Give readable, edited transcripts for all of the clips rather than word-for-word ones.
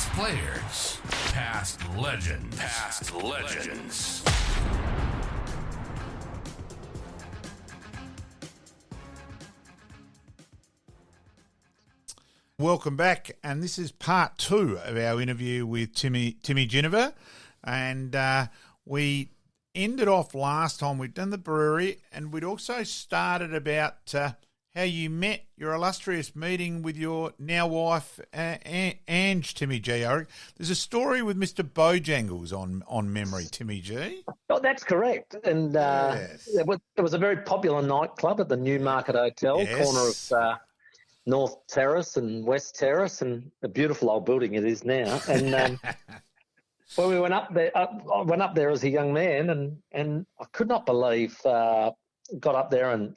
Past players, past legends, past legends. Welcome back, and this is part 2 of our interview with Timmy Ginever, and we ended off last time. We'd done the brewery, and we'd also started about how you met your illustrious meeting with your now wife, Ange, Timmy G. There's a story with Mr. Bojangles on memory, Timmy G. Oh, that's correct. And Yes. it was a very popular nightclub at the Newmarket Hotel, Yes. corner of North Terrace and West Terrace, and a beautiful old building it is now. And when we went up there, I went up there as a young man, and I could not believe got up there, and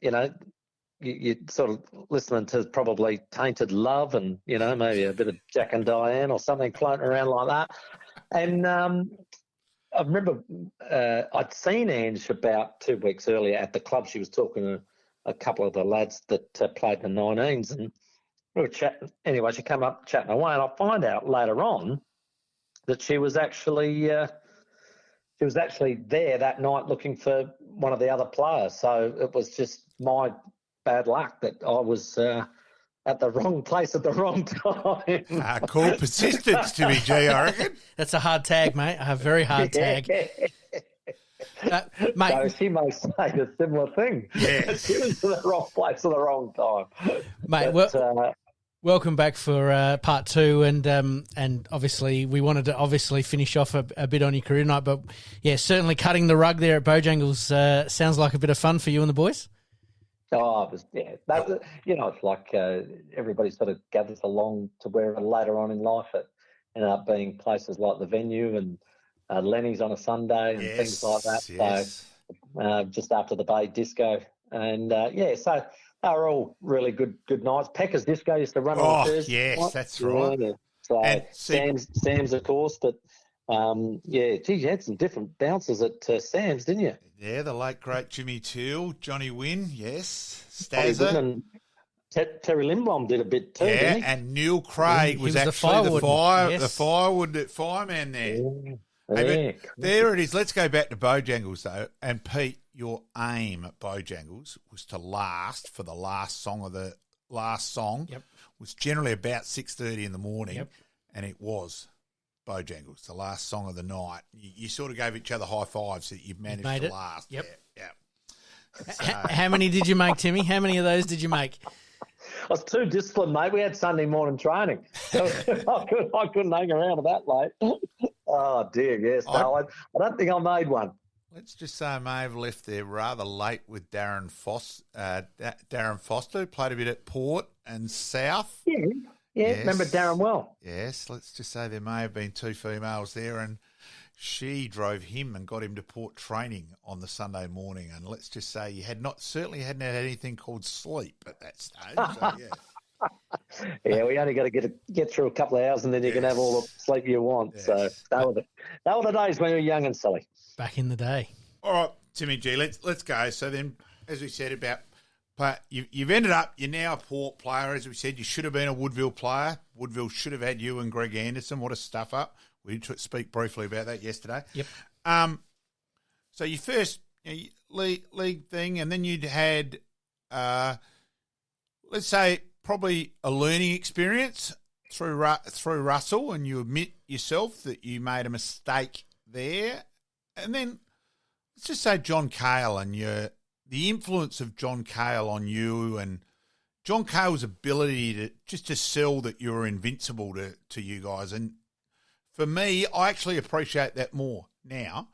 you sort of listening to probably Tainted Love, and maybe a bit of Jack and Diane or something floating around like that. And I remember I'd seen Ange about 2 weeks earlier at the club. She was talking to a couple of the lads that played in the 19s, and we were chatting. Anyway, she came up chatting away, and I find out later on that she was actually there that night looking for one of the other players. So it was just my bad luck that I was at the wrong place at the wrong time. Call persistence, Timmy G, I reckon. That's a hard tag, mate. A very hard tag. Mate, So she may say a similar thing. Yes. She was in the wrong place at the wrong time. Mate, welcome back for part 2, and obviously we wanted to finish off a bit on your career night, but yeah, certainly cutting the rug there at Bojangles sounds like a bit of fun for you and the boys. Oh, it was, yeah. It's like everybody sort of gathers along to where later on in life it ended up being places like the Venue and Lenny's on a Sunday and things like that. Yes. So just after the Bay Disco. And, so they were all really good nights. Pecker's Disco used to run on Thursday. Yes, night. that's right. Yeah. So And Sam's, of course, but you had some different bouncers at Sam's, didn't you? Yeah, the late great Jimmy Teal, Johnny Wynn, yes, Johnny Wynn Stazza. and Terry Lindblom did a bit too, Yeah, didn't he? and Neil Craig He was was the actually firewood, the fireman there. Yeah. Hey, but there it is. Let's go back to Bojangles, though. And, Pete, your aim at Bojangles was to last for the last song Yep. was generally about 6:30 in the morning, Yep. and it was Bojangles, the last song of the night. You sort of gave each other high fives that you managed Made to it. last. Yep. Yeah. How many did you make, Timmy? How many of those did you make? I was too disciplined, mate. We had Sunday morning training. So I couldn't hang around that late. Oh, dear, yes. No, I don't think I made one. Let's just say I may have left there rather late with Darren Foster, who played a bit at Port and South. Yeah, Yes. remember Darren well. Yes, let's just say there may have been 2 females there, and she drove him and got him to Port training on the Sunday morning. And let's just say you certainly hadn't had anything called sleep at that stage. So, yeah. Yeah, we only got to get through a couple of hours, and then you can have all the sleep you want. Yes. So that were the days when we were young and silly. Back in the day. All right, Timmy G, let's go. So then, as we said about, you've ended up, you're now a Port player. As we said, you should have been a Woodville player. Woodville should have had you and Greg Anderson. What a stuff up. We did speak briefly about that yesterday. Yep. So your first league thing, and then you'd had, let's say, probably a learning experience through Russell, and you admit yourself that you made a mistake there. And then let's just say John Cale and the influence of John Cale on you, and John Cale's ability to sell that you were invincible to you guys. And for me, I actually appreciate that more now,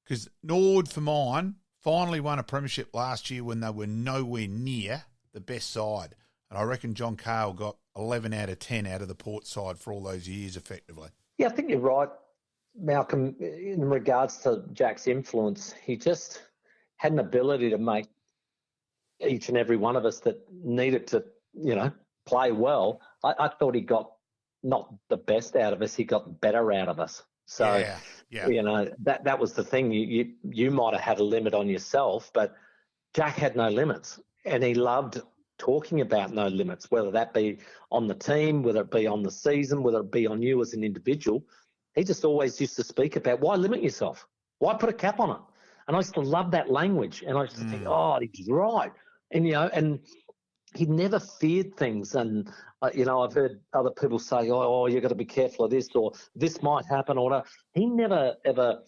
because Nord, for mine, finally won a premiership last year when they were nowhere near the best side. And I reckon John Cale got 11 out of 10 out of the Port side for all those years effectively. Yeah, I think you're right, Malcolm, in regards to Jack's influence. He just had an ability to make each and every one of us that needed to, play well. I thought he got not the best out of us, he got better out of us. So, yeah. That was the thing. You might have had a limit on yourself, but Jack had no limits, and he loved talking about no limits, whether that be on the team, whether it be on the season, whether it be on you as an individual. He just always used to speak about, why limit yourself? Why put a cap on it? And I used to love that language. And I used to think, oh, he's right. And, and he never feared things. And, I've heard other people say, oh, you've got to be careful of this, or this might happen, or whatever. He never, ever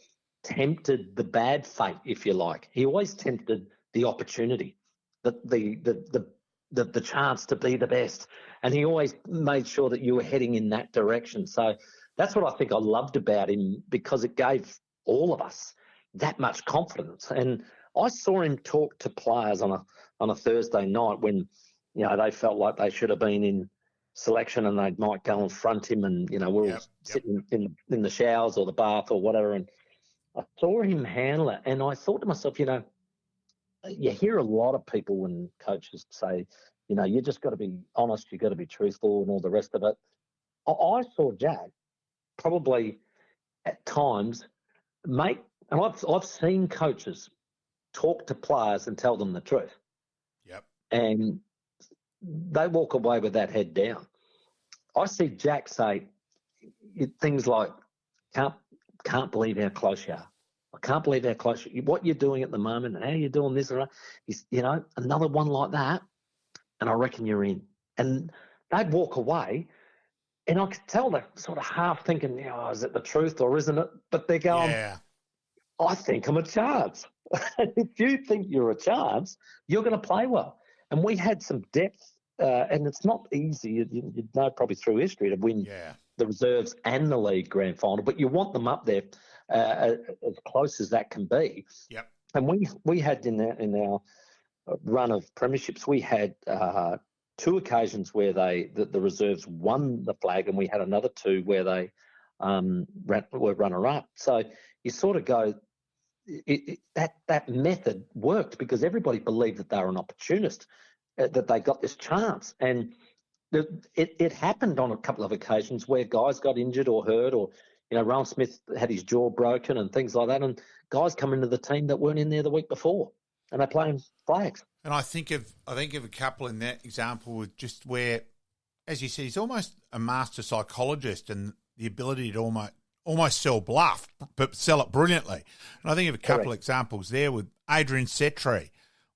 tempted the bad fate, if you like. He always tempted the opportunity, the chance to be the best. And he always made sure that you were heading in that direction. So that's what I think I loved about him, because it gave all of us that much confidence. And I saw him talk to players on a Thursday night when, they felt like they should have been in selection, and they might go and front him, and, we're all sitting in the showers or the bath or whatever. And I saw him handle it, and I thought to myself, you hear a lot of people when coaches say, you just got to be honest, you got to be truthful and all the rest of it. I saw Jack probably at times and I've seen coaches talk to players and tell them the truth. Yep. And they walk away with that head down. I see Jack say things like, can't believe how close you are. I can't believe how close what you're doing at the moment and how you're doing this. He's, another one like that, and I reckon you're in. And they'd walk away, and I could tell they're sort of half thinking, is it the truth or isn't it? But they're going, I think I'm a chance. If you think you're a chance, you're going to play well. And we had some depth, and it's not easy, you'd know probably through history, to win the reserves and the league grand final, but you want them up there as close as that can be. Yep. And we had in our run of premierships, we had 2 occasions where the reserves won the flag, and we had another 2 where they were runner-up. So you sort of go, that method worked because everybody believed that they were an opportunist, that they got this chance. And it happened on a couple of occasions where guys got injured or hurt, or Rowan Smith had his jaw broken and things like that, and guys come into the team that weren't in there the week before, and they're playing flags. And I think of a couple in that example with just where, as you said, he's almost a master psychologist, and the ability to almost sell bluff, but sell it brilliantly. And I think of a couple of examples there with Adrian Setri,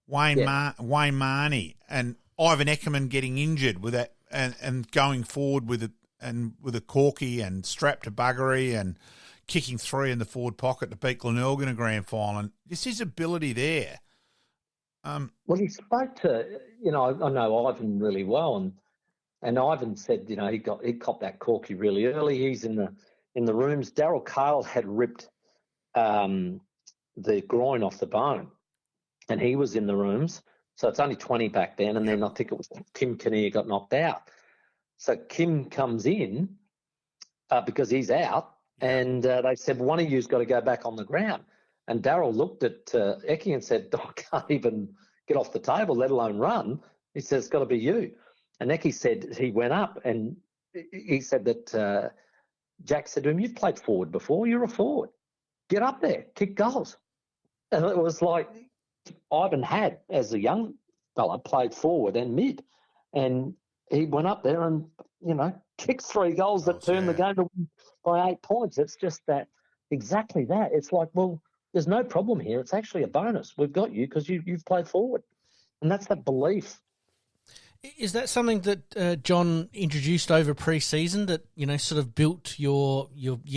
Wayne Marnie, and Ivan Eckerman getting injured with that, and going forward with a corky and strapped to buggery and kicking 3 in the forward pocket to beat Glenelg in a grand final. And just his ability there. Well, he spoke to, I know Ivan really well, and Ivan said, he copped that corky really early. He's in the rooms. Daryl Cale had ripped the groin off the bone, and he was in the rooms. So it's only 20 back then, and then I think it was Kim Kinnear got knocked out. So Kim comes in because he's out, and they said, one of you's got to go back on the ground. And Daryl looked at Eki and said, I can't even get off the table, let alone run. He said, it's got to be you. And Eki said he went up, and he said that Jack said to him, you've played forward before, you're a forward. Get up there, kick goals. And it was like Ivan had, as a young fella, played forward and mid. And he went up there and, kicked 3 goals that turned the game to win by 8 points. It's just that, exactly that. It's like, well, there's no problem here. It's actually a bonus. We've got you because you've played forward. And that's that belief. Is that something that John introduced over pre-season that, sort of built your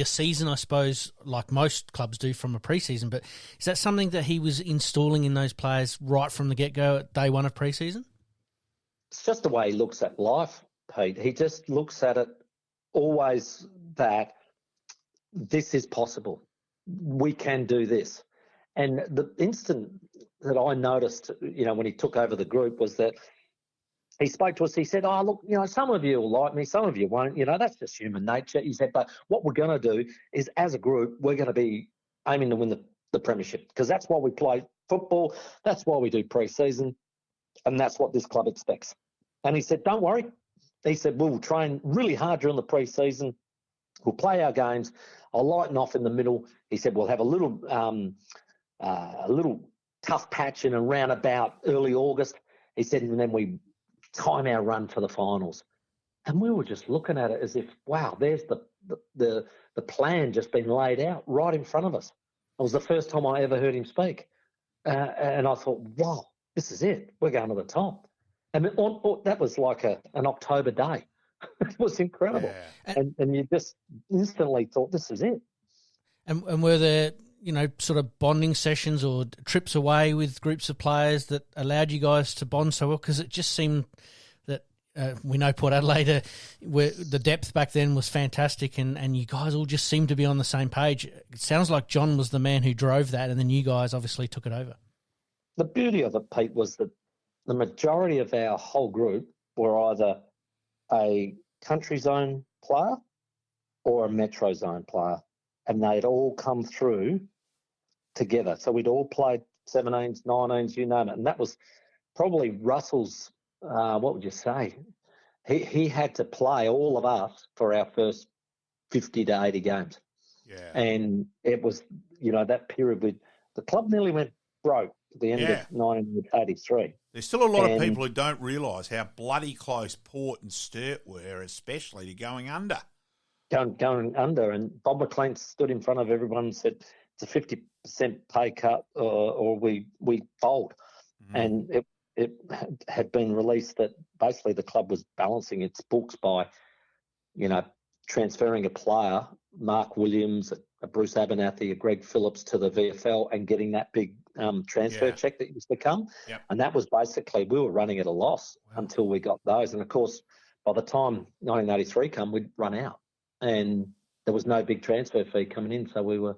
season, I suppose, like most clubs do from a pre-season, but is that something that he was installing in those players right from the get-go at day 1 of pre-season? It's just the way he looks at life, Pete. He just looks at it always that this is possible. We can do this. And the instant that I noticed, when he took over the group was that he spoke to us. He said, oh, look, some of you will like me, some of you won't. That's just human nature. He said, but what we're going to do is, as a group, we're going to be aiming to win the Premiership, because that's why we play football. That's why we do pre-season. And that's what this club expects. And he said, don't worry. He said, we'll train really hard during the pre-season. We'll play our games. I'll lighten off in the middle. He said, we'll have a little tough patch in around about early August. He said, and then we time our run for the finals. And we were just looking at it as if, wow, there's the plan just been laid out right in front of us. It was the first time I ever heard him speak. And I thought, wow, this is it. We're going to the top. And that was like an October day. It was incredible. Yeah. And you just instantly thought, this is it. And were there, sort of bonding sessions or trips away with groups of players that allowed you guys to bond so well? Because it just seemed that we know Port Adelaide, where the depth back then was fantastic, and you guys all just seemed to be on the same page. It sounds like John was the man who drove that, and then you guys obviously took it over. The beauty of it, Pete, was that the majority of our whole group were either a country zone player or a metro zone player, and they'd all come through together. So we'd all played 17s, 19s, you name it. And that was probably Russell's, what would you say? He had to play all of us for our first 50 to 80 games. Yeah. And it was, that period with the club nearly went broke at the end of 1983. There's still a lot of people who don't realise how bloody close Port and Sturt were, especially to going under. Going under, and Bob McLean stood in front of everyone and said, it's a 50% pay cut or we fold. Mm-hmm. And it had been released that basically the club was balancing its books by, transferring a player, Mark Williams, a Bruce Abernathy, a Greg Phillips to the VFL and getting that big transfer check that used to come. Yep. And that was basically, we were running at a loss until we got those. And, of course, by the time 1983 come, we'd run out. And there was no big transfer fee coming in. So we were,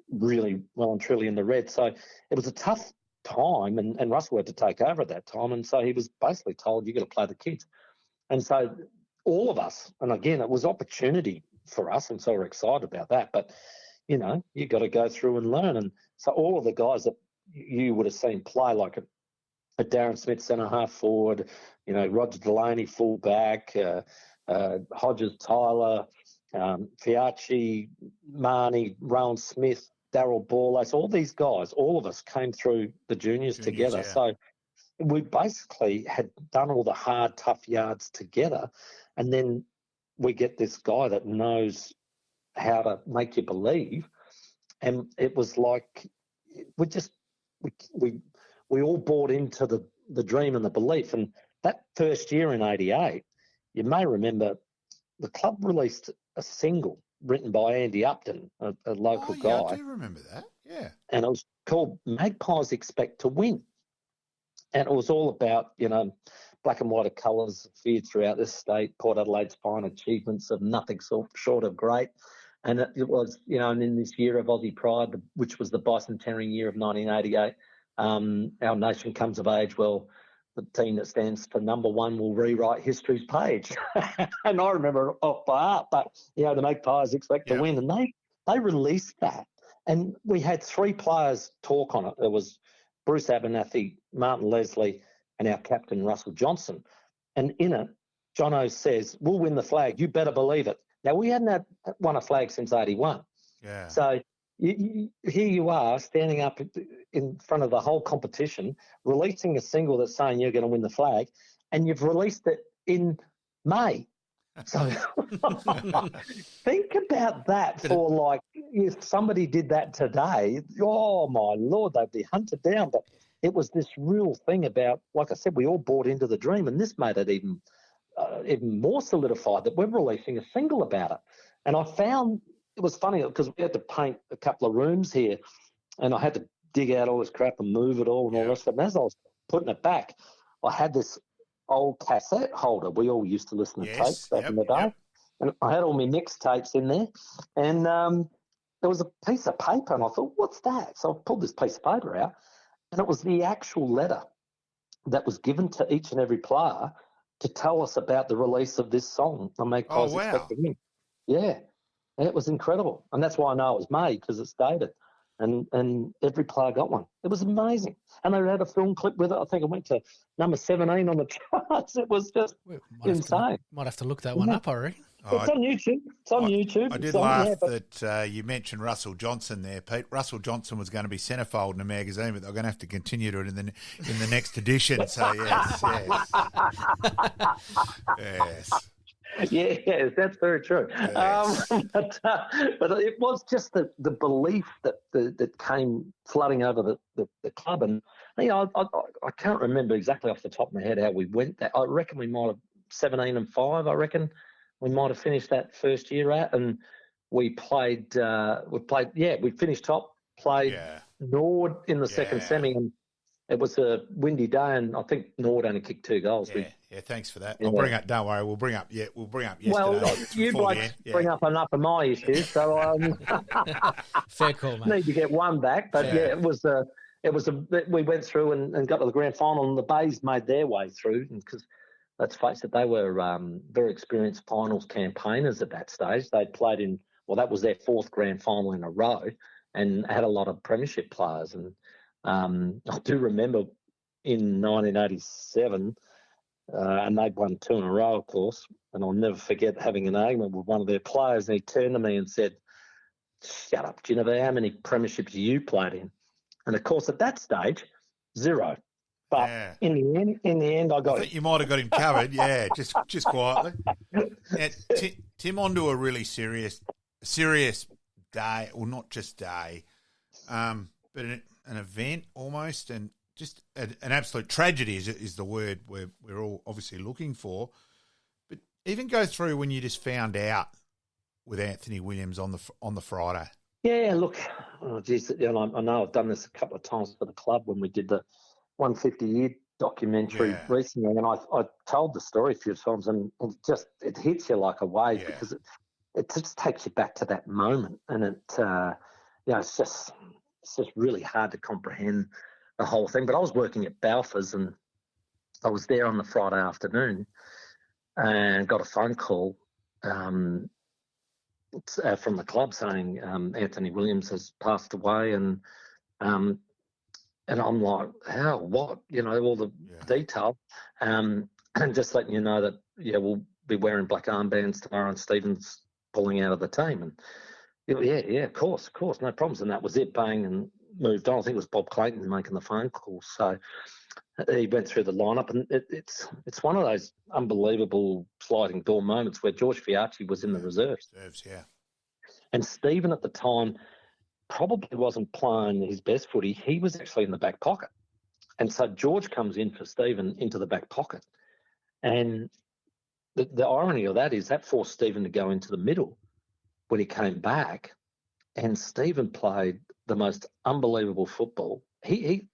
really well and truly in the red. So it was a tough time, and Russell had to take over at that time. And so he was basically told, you've got to play the kids. And so all of us, and again, it was opportunity for us, and so we're excited about that. But, you've got to go through and learn. And so all of the guys that you would have seen play, like a Darren Smith centre-half forward, Roger Delaney full-back, Hodges Tyler, Fiacci, Marnie, Rowan Smith, Darryl Borlace, all these guys, all of us came through the juniors together. Yeah. So we basically had done all the hard, tough yards together. And then we get this guy that knows how to make you believe. And it was like we all bought into the dream and the belief. And that first year in 88, you may remember the club released a single written by Andy Upton, a local guy. I do remember that, yeah. And it was called Magpies Expect to Win. And it was all about, black and white colours feared throughout this state, Port Adelaide's fine achievements of nothing short of great. And it was, and in this year of Aussie Pride, which was the bicentenary year of 1988, our nation comes of age. Well, the team that stands for number one will rewrite history's page. And I remember it off by heart, but, the Magpies expect to win. And they released that. And we had three players talk on it. There was Bruce Abernathy, Martin Leslie, and our captain, Russell Johnson. And in it, Jono says, we'll win the flag. You better believe it. Now, we hadn't won a flag since 81. Yeah. So here you are standing up in front of the whole competition, releasing a single that's saying you're going to win the flag, and you've released it in May. So think about that for like, if somebody did that today, oh my Lord, they'd be hunted down. But it was this real thing about, like I said, we all bought into the dream, and this made it even more solidified that we're releasing a single about it. And I found it was funny because we had to paint a couple of rooms here, and I had to dig out all this crap and move it all and all the rest of it. And as I was putting it back, I had this old cassette holder. We all used to listen to tapes back in the day. And I had all my mixtapes in there. And there was a piece of paper, and I thought, what's that? So I pulled this piece of paper out, and it was the actual letter that was given to each and every player to tell us about the release of this song, The Magpies Expect to Win. Yeah, and it was incredible. And that's why I know it was made, because it's dated. And every player got one. It was amazing. And they had a film clip with it. I think it went to number 17 on the charts. It was just insane. Might have to look that one up, I reckon. It's on YouTube. It's on YouTube. I did laugh that you mentioned Russell Johnson there, Pete. Russell Johnson was going to be centrefold in a magazine, but they're going to have to continue to it in the next edition. So yes. Yes. Yeah, that's very true. Yes. But it was just the belief that came flooding over the club. And I can't remember exactly off the top of my head how we went that. I reckon we might have 17-5, I reckon. We might have finished that first year at, and we finished top, played Nord in the second semi, and it was a windy day, and I think Nord only kicked 2 goals. Yeah, thanks for that. I'll bring up. Don't worry, we'll bring up yesterday. Well, you blokes bring up enough of my issues, so fair call, mate. Need to get one back, but it was we went through and got to the grand final, and the Bays made their way through, because let's face it, they were very experienced finals campaigners at that stage. They'd played that was their 4th grand final in a row, and had a lot of premiership players. And I do remember in 1987, and they'd won 2 in a row, of course, and I'll never forget having an argument with one of their players, and he turned to me and said, "Shut up, Ginever, how many premierships you played in?" And of course, at that stage, 0. But in the end, I think you might have got him covered. Yeah, just quietly. Now, Tim, on to a really serious day, or not just day, but an event almost, and just an absolute tragedy is the word we're all obviously looking for. But even go through when you just found out with Anthony Williams on the Friday. Yeah, look, I know I've done this a couple of times for the club when we did the 150-year documentary recently, and I told the story a few times, and it hits you like a wave, because it just takes you back to that moment, and it's just really hard to comprehend the whole thing. But I was working at Balfour's, and I was there on the Friday afternoon, and got a phone call from the club saying Anthony Williams has passed away, and I'm like, how, what? All the detail. And just letting you know that, we'll be wearing black armbands tomorrow, and Stephen's pulling out of the team. And, of course, no problems. And that was it, bang, and moved on. I think it was Bob Clayton making the phone call. So he went through the lineup, and it's one of those unbelievable sliding door moments where George Fiacci was in the reserves. And Stephen at the time probably wasn't playing his best footy. He was actually in the back pocket. And so George comes in for Stephen into the back pocket. And the irony of that is that forced Stephen to go into the middle when he came back. And Stephen played the most unbelievable football. He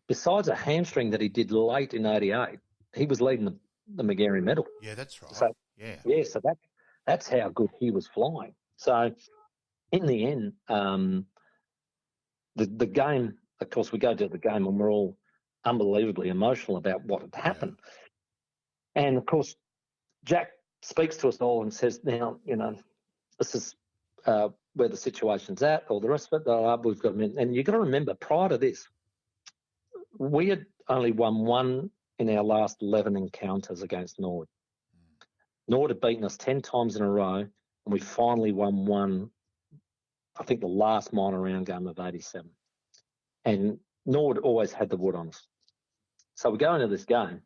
besides a hamstring that he did late in 88, he was leading the Magarey medal. Yeah, that's right. So, so that's how good he was flying. So in the end, the game, of course, we go to the game and we're all unbelievably emotional about what had happened. And, of course, Jack speaks to us all and says, now, this is where the situation's at, all the rest of it. We've got, and you've got to remember, prior to this, we had only won 1 in our last 11 encounters against Nord. Nord had beaten us 10 times in a row, and we finally won 1, I think the last minor round game of 87. And Nord always had the wood on us. So we go into this game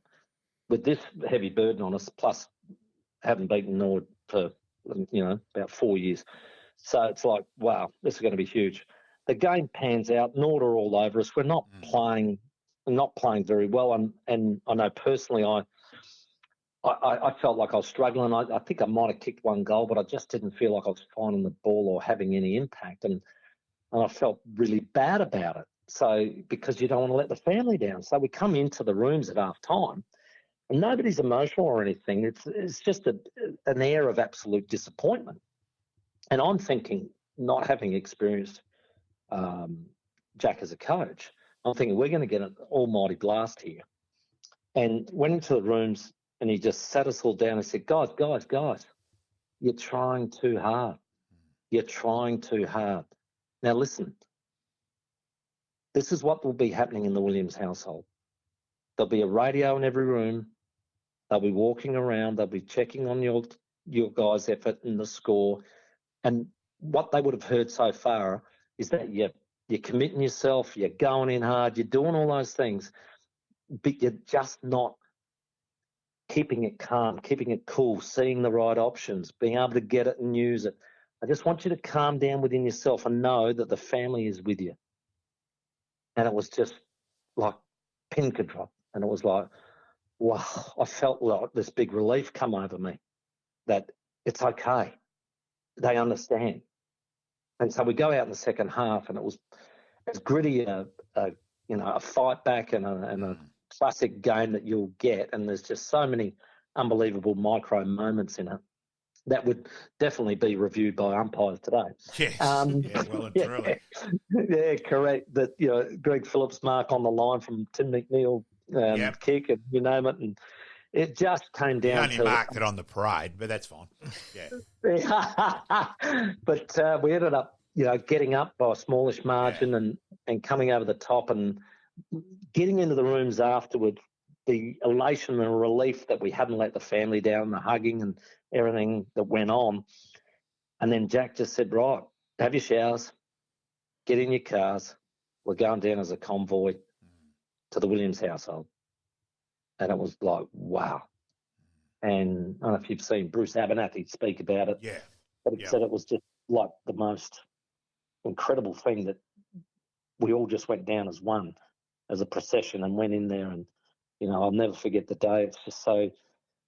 with this heavy burden on us, plus haven't beaten Nord for, about 4 years. So it's like, wow, this is going to be huge. The game pans out. Nord are all over us. We're not playing very well. And I know personally I felt like I was struggling. I think I might have kicked 1 goal, but I just didn't feel like I was finding the ball or having any impact. And I felt really bad about it. So, because you don't want to let the family down. So we come into the rooms at half time and nobody's emotional or anything. It's just an air of absolute disappointment. And I'm thinking, not having experienced Jack as a coach, I'm thinking we're going to get an almighty blast here. And went into the rooms and he just sat us all down and said, guys, you're trying too hard. You're trying too hard. Now listen, this is what will be happening in the Williams household. There'll be a radio in every room. They'll be walking around. They'll be checking on your your guys' effort and the score. And what they would have heard so far is that you're committing yourself, you're going in hard, you're doing all those things, but you're just not keeping it calm, keeping it cool, seeing the right options, being able to get it and use it. I just want you to calm down within yourself and know that the family is with you. And it was just like pin could drop. And it was like, wow, I felt like this big relief come over me that it's okay. They understand. And so we go out in the second half, and it was as gritty a fight back and a classic game that you'll get. And there's just so many unbelievable micro moments in it that would definitely be reviewed by umpires today. Yes, well and truly. Yeah, correct. That Greg Phillips' mark on the line from Tim McNeil kick, and you name it, and it just came down. He only marked it on the parade, but that's fine. Yeah. But we ended up, getting up by a smallish margin and coming over the top and getting into the rooms afterwards. The elation and relief that we hadn't let the family down, the hugging and everything that went on. And then Jack just said, right, have your showers, get in your cars. We're going down as a convoy to the Williams household. And it was like, wow. And I don't know if you've seen Bruce Abernathy speak about it. Yeah. But he said it was just like the most incredible thing that we all just went down as one, as a procession, and went in there. And, I'll never forget the day. It's just so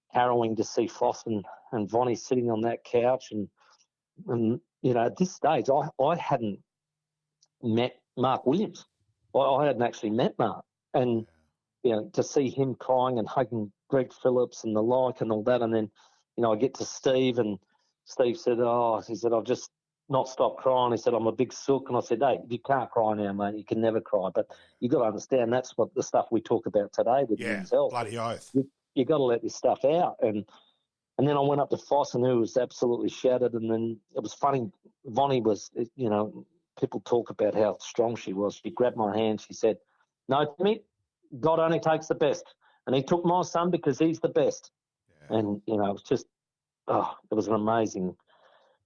harrowing to see Foss and Vonnie sitting on that couch. And at this stage, I hadn't met Mark Williams. I hadn't actually met Mark. And, to see him crying and hugging Greg Phillips and the like and all that. And then, I get to Steve, and Steve said, I've just not stopped crying. He said, I'm a big sook. And I said, hey, you can't cry now, mate. You can never cry. But you got to understand that's what the stuff we talk about today with yourself. Bloody oath. You got to let this stuff out. And then I went up to Foss, and he was absolutely shattered. And then it was funny. Vonnie was, people talk about how strong she was. She grabbed my hand. She said, no, Timmy, God only takes the best. And he took my son because he's the best. Yeah. And, it was just, it was an amazing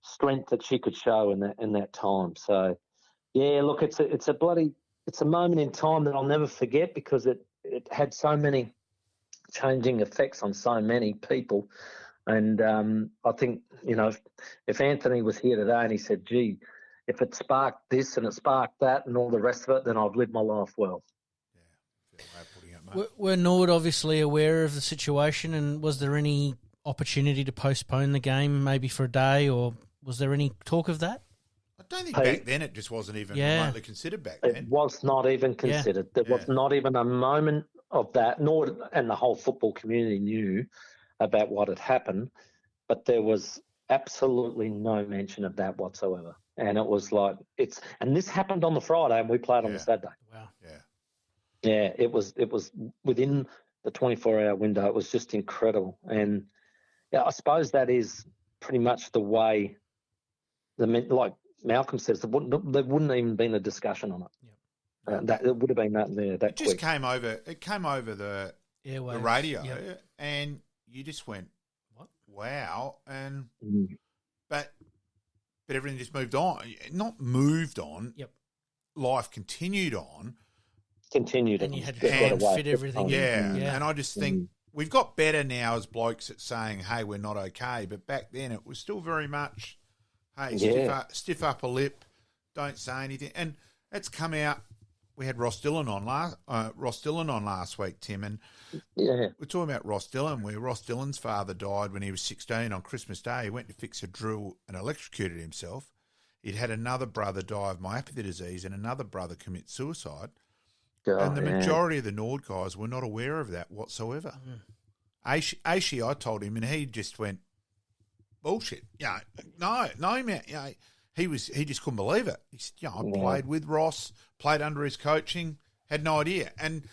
strength that she could show in that time. So, yeah, look, it's a moment in time that I'll never forget, because it had so many changing effects on so many people. And I think, if Anthony was here today and he said, gee, if it sparked this and it sparked that and all the rest of it, then I've lived my life well. Were Nord obviously aware of the situation, and was there any opportunity to postpone the game maybe for a day, or was there any talk of that? I don't think back then it just wasn't even remotely considered back then. It was not even considered. There was not even a moment of that, and the whole football community knew about what had happened, but there was absolutely no mention of that whatsoever. And it was like, and this happened on the Friday and we played on the Saturday. Wow. Yeah. Yeah, it was within the 24-hour window. It was just incredible. And I suppose that is pretty much the way, like Malcolm says, there wouldn't even been a discussion on it. Yep. That it would have been that there. That just came over. It came over the radio, and you just went, "What? Wow!" And but everything just moved on. Not moved on. Yep. Life continued on. And you had to try to fit everything in. Yeah. And I just think we've got better now as blokes at saying, hey, we're not okay. But back then it was still very much, hey, stiff upper lip, don't say anything. And it's come out. We had Ross Dillon on last week, Tim, and we're talking about Ross Dillon, where Ross Dillon's father died when he was 16 on Christmas Day. He went to fix a drill and electrocuted himself. He'd had another brother die of myopathy disease and another brother commit suicide. And the majority of the Nord guys were not aware of that whatsoever. Aishi, I told him, and he just went, bullshit. No, man. He just couldn't believe it. He said, I played with Ross, played under his coaching, had no idea. And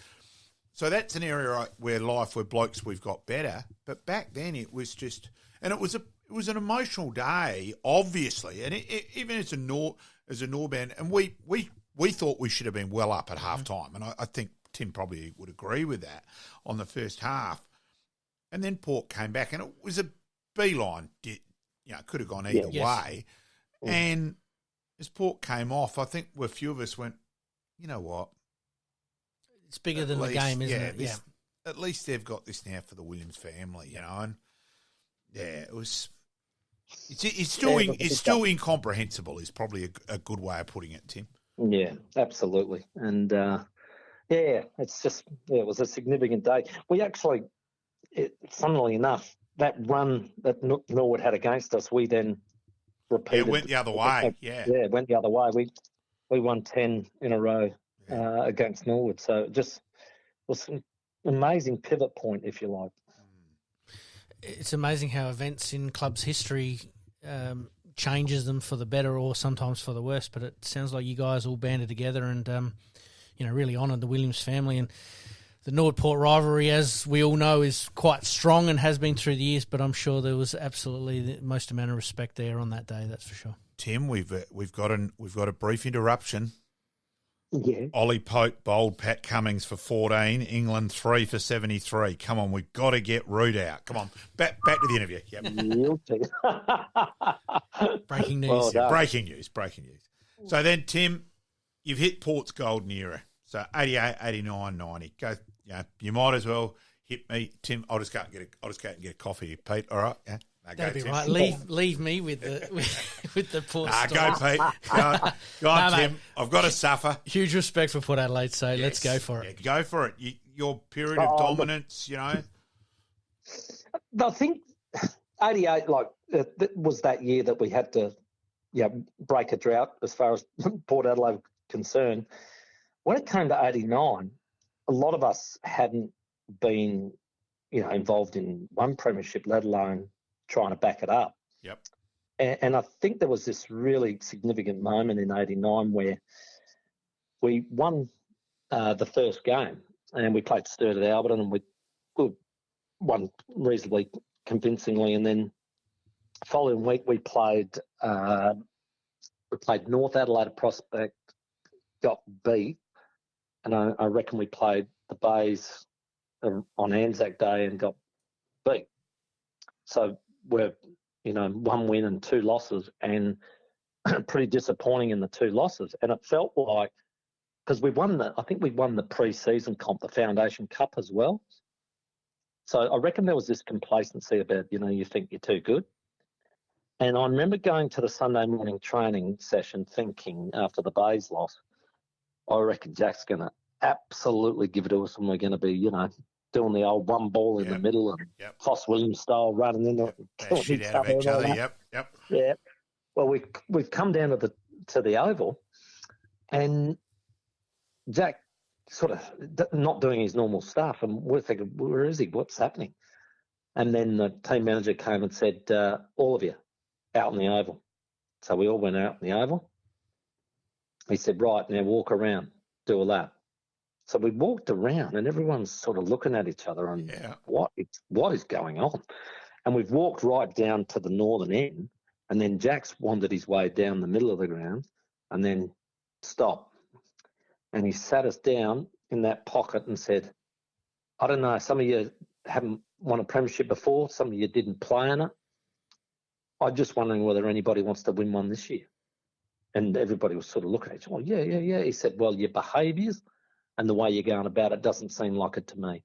so that's an area where blokes we've got better. But back then it was just, and it was an emotional day, obviously. And even as a Nord band, and we thought we should have been well up at halftime, and I think Tim probably would agree with that on the first half. And then Port came back, and it was Beeline could have gone either way. And as Port came off, I think a few of us went, you know what? It's bigger than the game, isn't it? Yeah. At least they've got this now for the Williams family, and it was. It's still incomprehensible. Is probably a good way of putting it, Tim. Yeah, absolutely, and it's just it was a significant day. We actually, funnily enough, that run that Norwood had against us, we then repeated. It went the other way. Yeah, it went the other way. We won 10 in a row against Norwood, so it just was an amazing pivot point, if you like. It's amazing how events in clubs' history changes them for the better or sometimes for the worse. But it sounds like you guys all banded together and really honoured the Williams family. And the Norwood Port rivalry, as we all know, is quite strong and has been through the years. But I'm sure there was absolutely the most amount of respect there on that day. That's for sure. Tim, we've got a brief interruption. Yeah. Ollie Pope bowled Pat Cummins for 14, England 3 for 73. Come on, we've got to get Root out. Come on, back to the interview. Yep. Breaking news. Breaking news. So then, Tim, you've hit Port's golden era. So 88, 89, 90. Go. You might as well hit me, Tim. I'll just go and get a coffee, Pete. All right. Yeah. That'd be right. Leave me with the Port story. Go, Pete. Go on, Tim. Mate. I've got to suffer. Huge respect for Port Adelaide, so let's go for it. Yeah, go for it. Your period of dominance, I think 88, was that year that we had to, break a drought as far as Port Adelaide was concerned. When it came to 89, a lot of us hadn't been, involved in one premiership, let alone trying to back it up. Yep. And I think there was this really significant moment in 89 where we won the first game and we played Sturt at Alberton and we won reasonably convincingly. And then following week we played North Adelaide at Prospect, got beat, and I reckon we played the Bays on Anzac Day and got beat. So we're, 1 win and 2 losses, and pretty disappointing in the 2 losses. And it felt like, because we won the pre-season comp, the Foundation Cup as well. So I reckon there was this complacency about, you think you're too good. And I remember going to the Sunday morning training session thinking after the Bays loss, I reckon Jack's going to absolutely give it to us and we're going to be, doing the old one ball in the middle and Foss Williams style running in there. Shit out of each other, yep. Yeah. Well, we've come down to the Oval and Jack sort of not doing his normal stuff and we're thinking, where is he? What's happening? And then the team manager came and said, all of you out in the Oval. So we all went out in the Oval. He said, right, now walk around, do a lap. So we walked around and everyone's sort of looking at each other and what is going on? And we've walked right down to the northern end and then Jack's wandered his way down the middle of the ground and then stopped. And he sat us down in that pocket and said, I don't know, some of you haven't won a premiership before, some of you didn't play in it. I'm just wondering whether anybody wants to win one this year. And everybody was sort of looking at each other. Yeah. He said, well, your behaviours and the way you're going about it doesn't seem like it to me.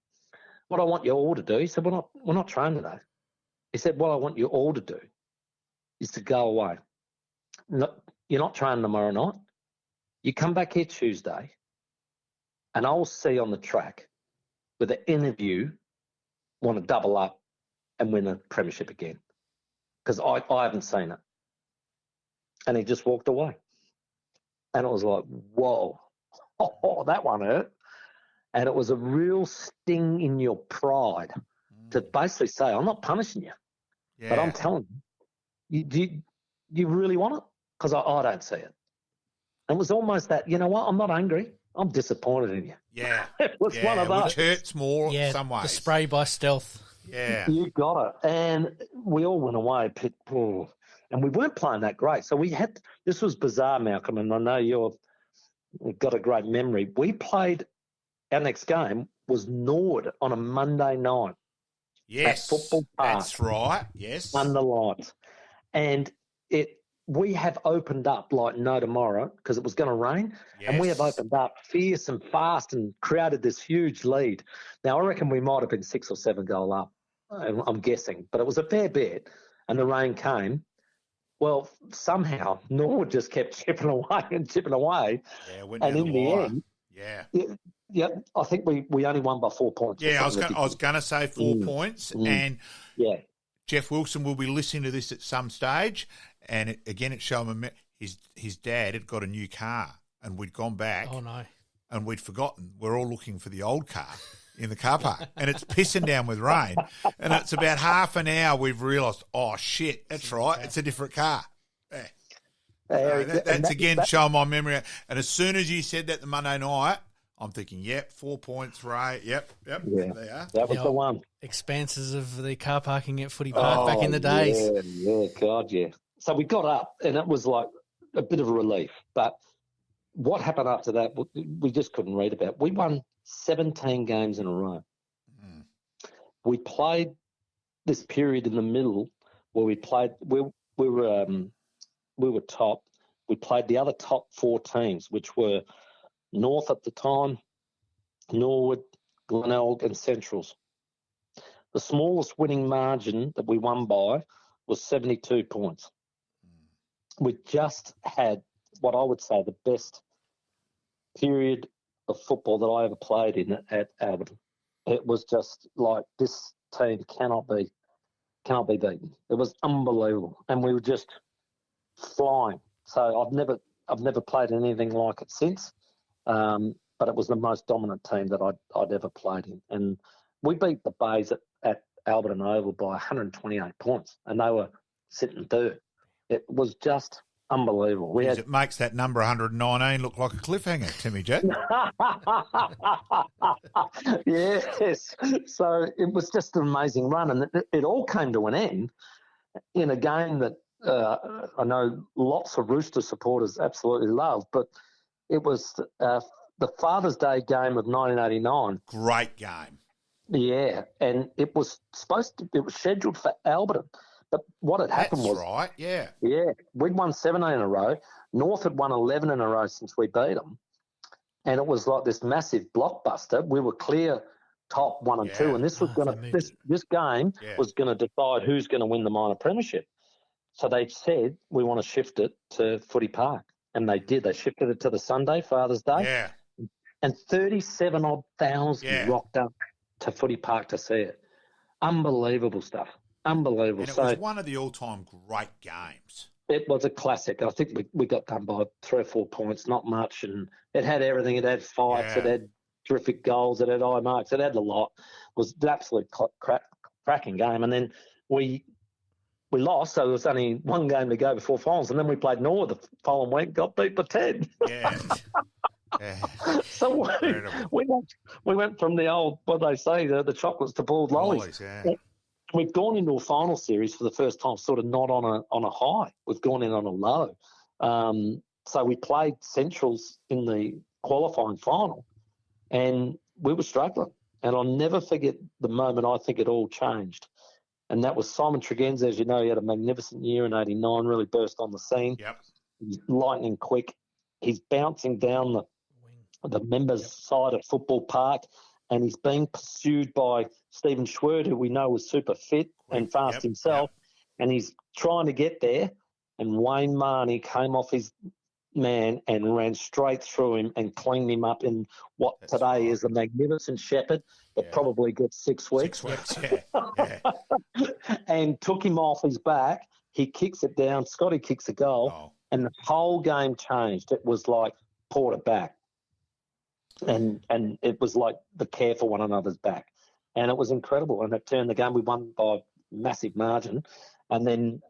What I want you all to do, he said, we're not training today. He said, what I want you all to do is to go away. No, you're not training tomorrow night. You come back here Tuesday and I'll see you on the track with an interview, want to double up and win a premiership again. Because I haven't seen it. And he just walked away. And it was like, whoa, that one hurt. And it was a real sting in your pride to basically say, I'm not punishing you, but I'm telling you, do you really want it? Because I don't see it. And it was almost that, you know what, I'm not angry. I'm disappointed in you. Yeah. It was one of those. Which hurts more some ways. The spray by stealth. Yeah. You got it. And we all went away. And we weren't playing that great. So this was bizarre, Malcolm, and I know you've got a great memory. We played, our next game was Norwood on a Monday night. Yes, at Football Park. that's right. Yes. Under lights. And we have opened up like no tomorrow because it was going to rain. Yes. And we have opened up fierce and fast and created this huge lead. Now, I reckon we might have been 6 or 7 goal up, I'm guessing. But it was a fair bit. And the rain came. Well, somehow Norwood just kept chipping away and chipping away. Yeah, went and down in the the wire. end, Yeah. I think we only won by 4 points. Yeah, I was going to say 4 points. And yeah, Jeff Wilson will be listening to this at some stage. And it showed him his dad had got a new car and we'd gone back. Oh, no. And we'd forgotten. We're all looking for the old car in the car park. And it's pissing down with rain. And it's about half an hour we've realised, oh, shit, that's right, it's a different car. Yeah. That's again showing my memory. And as soon as you said that the Monday night, I'm thinking, yep, 4 points, Ray. Yep. Yeah, they are. that was the one. Expanses of the car parking at Footy Park back in the days. Yeah, God, yeah. So we got up, and it was like a bit of a relief. But what happened after that, we just couldn't read about. We won 17 games in a row. We played this period in the middle where we played. We were top. We played the other top 4 teams, which were North at the time, Norwood, Glenelg, and Centrals. The smallest winning margin that we won by was 72 points. We just had what I would say the best period of football that I ever played in at Alberton. It was just like, this team cannot be beaten. It was unbelievable, and we were just flying. So I've never played anything like it since. But it was the most dominant team that I'd ever played in. And we beat the Bays at Alberton Oval by 128 points, and they were sitting third. It was just unbelievable. It makes that number 119 look like a cliffhanger, Timmy Jack. Yes. So it was just an amazing run, and it all came to an end in a game that I know lots of Rooster supporters absolutely love, but it was the Father's Day game of 1989. Great game. Yeah, and it was scheduled for Alberton. But what had happened was... That's right, yeah. Yeah, we'd won 17 in a row. North had won 11 in a row since we beat them. And it was like this massive blockbuster. We were clear top 1 and 2, and this was this game was going to decide who's going to win the minor premiership. So they said, we want to shift it to Footy Park. And they did. They shifted it to the Sunday, Father's Day. Yeah. And 37,000 rocked up to Footy Park to see it. Unbelievable stuff. Unbelievable. And it was one of the all-time great games. It was a classic. I think we got done by 3 or 4 points, not much. And it had everything. It had fights. It had terrific goals. It had high marks. It had a lot. It was an absolute cracking game. And then we lost, so there was only one game to go before finals, and then we played Norwood the following week, got beat by 10. Yeah. So we went from the old, what they say, the chocolates to boiled lollies. We've gone into a final series for the first time, sort of not on a high. We've gone in on a low. So we played Centrals in the qualifying final, and we were struggling. And I'll never forget the moment I think it all changed. And that was Simon Tregenza. As you know, he had a magnificent year in 89, really burst on the scene. Yep. He's lightning quick. He's bouncing down the members' side at Football Park, and he's being pursued by Stephen Schwerd, who we know was super fit and fast himself, and he's trying to get there, and Wayne Marnie came off his man and ran straight through him and cleaned him up in what today is a magnificent shepherd that probably gets 6 weeks. 6 weeks, and took him off his back. He kicks it down. Scotty kicks a goal, and the whole game changed. It was like poured it back. And it was like the care for one another's back. And it was incredible. And it turned the game. We won by massive margin, and then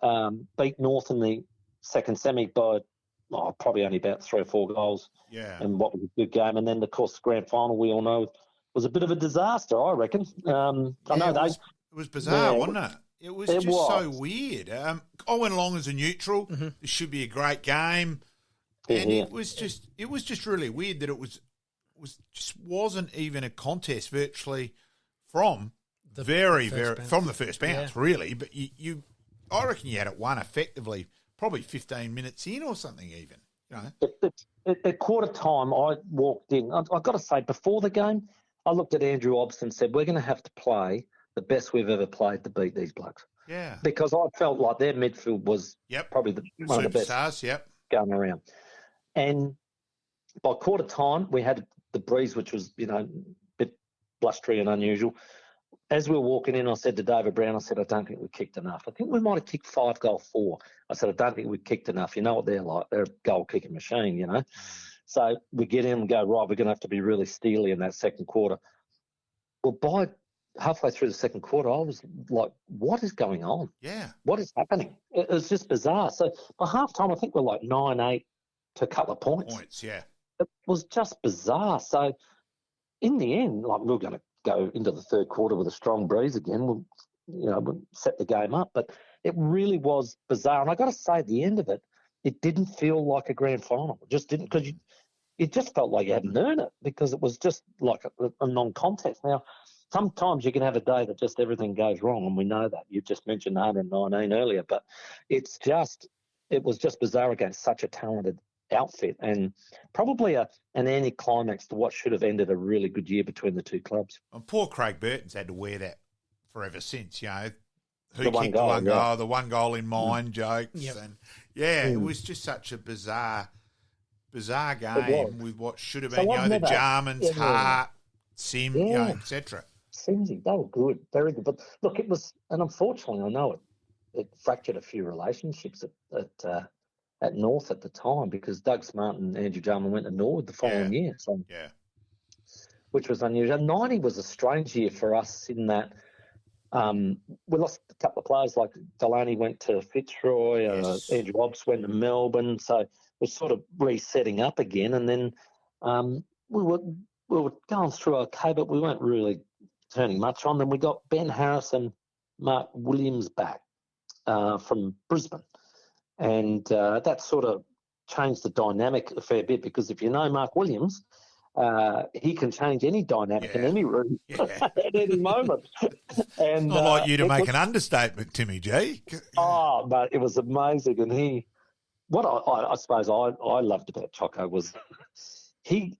beat North in the second semi by probably only about 3 or 4 goals. Yeah. And what was a good game. And then, of course, the grand final, we all know, was a bit of a disaster, I reckon. It was bizarre, wasn't it? It was so weird. I went along as a neutral. Mm-hmm. This should be a great game. And it was just really weird that it wasn't even a contest virtually from very bounce. from the first bounce, really. But I reckon you had it won effectively, probably 15 minutes in or something even. You know, at quarter time, I walked in. I've got to say, before the game, I looked at Andrew Obst and said, we're going to have to play the best we've ever played to beat these blokes. Yeah. Because I felt like their midfield was probably one of the best going around. And by quarter time, we had the breeze, which was, a bit blustery and unusual. As we were walking in, I said to David Brown, I said, I don't think we kicked enough. I think we might have kicked 5-4. I said, I don't think we kicked enough. You know what they're like? They're a goal-kicking machine, So we get in and go, right, we're going to have to be really steely in that second quarter. Well, by halfway through the second quarter, I was like, what is going on? Yeah. What is happening? It was just bizarre. So by halftime, I think we're like 9-8 to a couple of points. Yeah. It was just bizarre. So in the end, like, we were going to go into the third quarter with a strong breeze again. We'll set the game up. But it really was bizarre. And I got to say, at the end of it, it didn't feel like a grand final. It just didn't, because it just felt like you hadn't earned it, because it was just like a non-contest. Now, sometimes you can have a day that just everything goes wrong, and we know that. You just mentioned 119 earlier, but it was just bizarre against such a talented outfit, and probably an anticlimax to what should have ended a really good year between the two clubs. And poor Craig Burton's had to wear that forever since, Who The one kicked goal, the one yeah. goal, the one goal in mind jokes. Yep. And it was just such a bizarre game with what should have been, the Jarmans, Hart, Sim, etc. Simsy, they were good, very good. But look, it was, and unfortunately, I know it fractured a few relationships at North at the time, because Doug Smart and Andrew Jarman went to Norwood the following year. So, which was unusual. 90 was a strange year for us in that we lost a couple of players, like Delaney went to Fitzroy, Andrew Obst went to Melbourne. So we're sort of resetting up again. And then we were going through okay, but we weren't really turning much on. Then we got Ben Harris and Mark Williams back from Brisbane. And that sort of changed the dynamic a fair bit, because if you know Mark Williams, he can change any dynamic in any room at any moment. And not like you to make an understatement, Timmy G. Oh, but it was amazing. And what I suppose I loved about Choco was he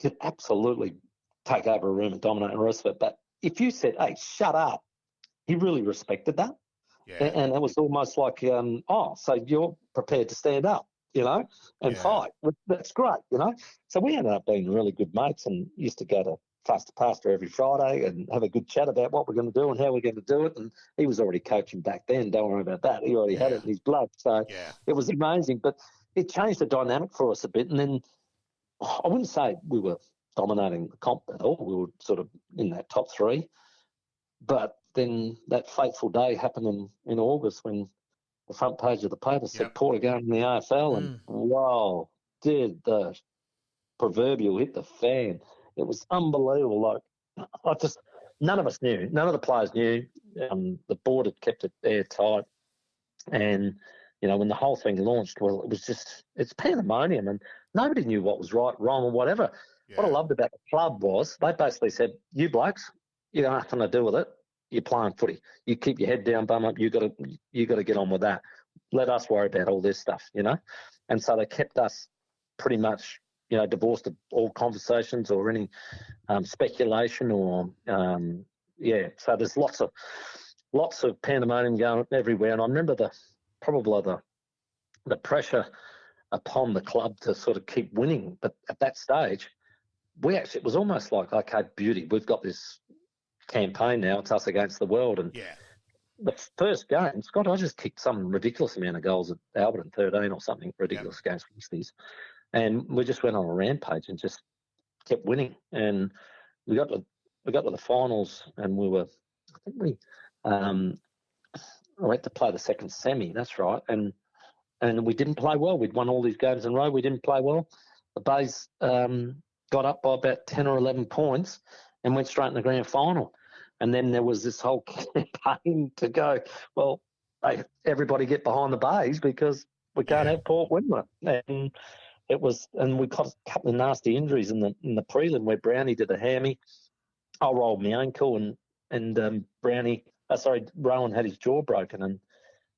could absolutely take over a room and dominate the rest of it. But if you said, hey, shut up, he really respected that. Yeah. And it was almost like, so you're prepared to stand up, and fight. That's great, So we ended up being really good mates, and used to go to Faster Pastor every Friday and have a good chat about what we're going to do and how we're going to do it. And he was already coaching back then. Don't worry about that. He already had it in his blood. So it was amazing. But it changed the dynamic for us a bit. And then I wouldn't say we were dominating the comp at all. We were sort of in that top three. But then that fateful day happened in August, when the front page of the paper said Port are going in the AFL, and wow, did the proverbial hit the fan. It was unbelievable. Like, none of us knew. None of the players knew. The board had kept it airtight. And, when the whole thing launched, well, it's pandemonium, and nobody knew what was right, wrong, or whatever. Yeah. What I loved about the club was they basically said, you blokes, you got nothing to do with it. You're playing footy. You keep your head down, bum up. You got to get on with that. Let us worry about all this stuff, And so they kept us pretty much, divorced of all conversations or any speculation or So there's lots of pandemonium going everywhere. And I remember the pressure upon the club to sort of keep winning. But at that stage, it was almost like, okay, beauty, we've got this campaign now, it's us against the world. And the first game, Scott, I just kicked some ridiculous amount of goals at Albert, 13 or something ridiculous against Christies, and we just went on a rampage and just kept winning. And we got to the finals, and we went to play the second semi. That's right, and we didn't play well. We'd won all these games in a row. We didn't play well. The Bays got up by about 10 or 11 points and went straight in the grand final. And then there was this whole campaign to go, well, everybody get behind the Bays, because we can't have Port win it. And we got a couple of nasty injuries in the prelim, where Brownie did a hammy. I rolled my ankle, and Rowan had his jaw broken,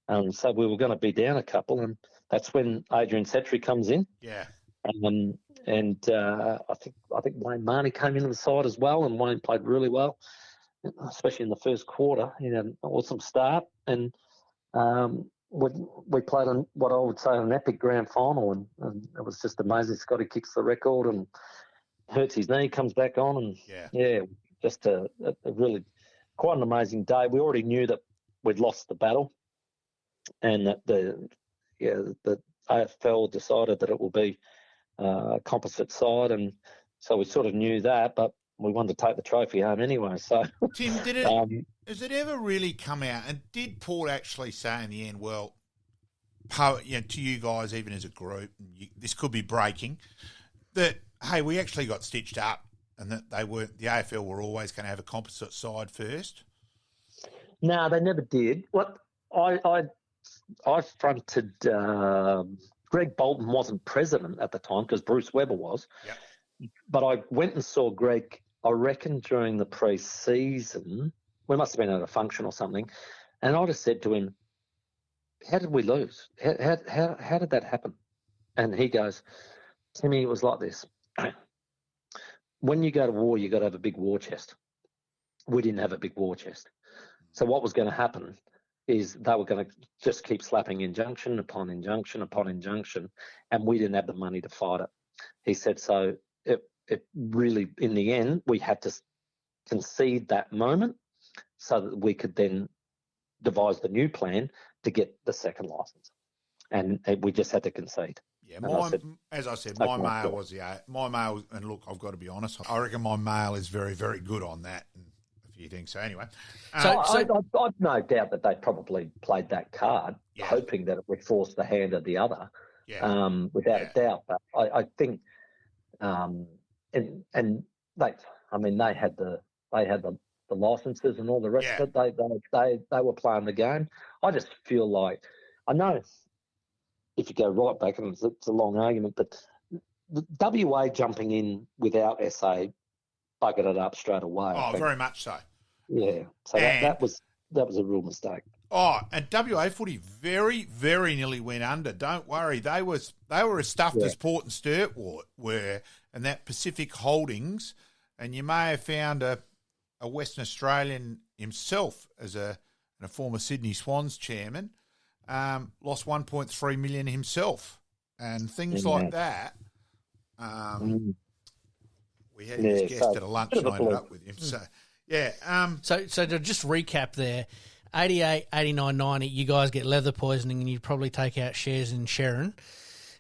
and so we were going to be down a couple, and that's when Adrian Setri comes in. Yeah. I think Wayne Marnie came into the side as well, and Wayne played really well, especially in the first quarter. He had an awesome start, and we played on what I would say an epic grand final, and it was just amazing. Scotty kicks the record and hurts his knee, comes back on, and just a really quite an amazing day. We already knew that we'd lost the battle, and that the AFL decided that it will be a composite side, and so we sort of knew that, but we wanted to take the trophy home anyway. So, Tim, has it ever really come out? And did Port actually say in the end, well, to you guys, even as a group, this could be breaking, that hey, we actually got stitched up, and that the AFL were always going to have a composite side first? No, they never did. What I fronted. Greg Bolton wasn't president at the time because Bruce Weber was. Yep. But I went and saw Greg, I reckon, during the pre-season. We must have been at a function or something. And I just said to him, how did we lose? How did that happen? And he goes, Timmy, it was like this. When you go to war, you got to have a big war chest. We didn't have a big war chest. So what was going to happen is they were going to just keep slapping injunction upon injunction upon injunction, and we didn't have the money to fight it. He said, so it really, in the end, we had to concede that moment so that we could then devise the new plan to get the second licence. And we just had to concede. Yeah, as I said, my mail was my mail, and look, I've got to be honest, I reckon my mail is very, very good on that. And you think so anyway. I've no doubt that they probably played that card, hoping that it would force the hand of the other, without a doubt. But I think, and they had the licenses and all the rest of it. They were playing the game. I just feel like, I know if you go right back, and it's a long argument, but the WA jumping in without SA buggered it up straight away. Oh, very much so. Yeah, so that was a real mistake. Oh, and WA footy very, very nearly went under. Don't worry, they were as stuffed as Port and Sturt were, and that Pacific Holdings, and you may have found a Western Australian himself as a former Sydney Swans chairman, lost 1.3 million himself, and things like that. We had his guest at a lunch and I ended up with him. So, So to just recap there, 88, 89, 90, you guys get leather poisoning and you'd probably take out shares in Sharon.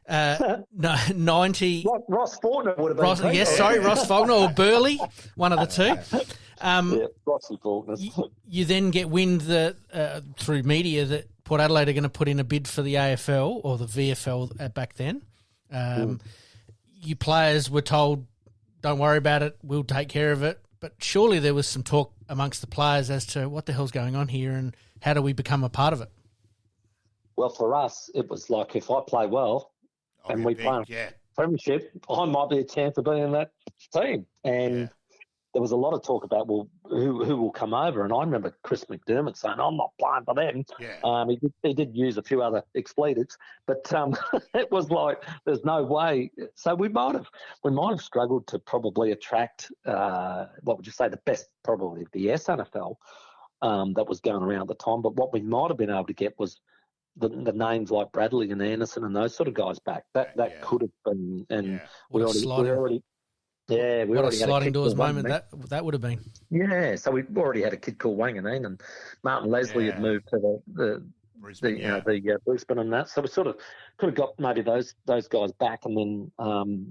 90... Ross Faulkner would have been. Ross Faulkner or Burley, one of the two. Ross Faulkner. You then get wind that through media that Port Adelaide are going to put in a bid for the AFL or the VFL back then. You players were told, don't worry about it, we'll take care of it. But surely there was some talk amongst the players as to what the hell's going on here and how do we become a part of it? Well, for us, it was like if I play well and we play Premiership, I might be a chance of being in that team. And there was a lot of talk about, well, who will come over? And I remember Chris McDermott saying, I'm not playing for them. Yeah. He did use a few other expletives, but it was like there's no way. So we might have struggled to probably attract, what would you say, the best, probably the SNFL that was going around at the time. But what we might have been able to get was the names like Bradley and Anderson and those sort of guys back. That could have been, and we already. Yeah, we what already a sliding had doors moment that would have been. Yeah, so we already had a kid called Wanganeen, and Martin Leslie had moved to the Brisbane and that. So we sort of could have got maybe those guys back, and then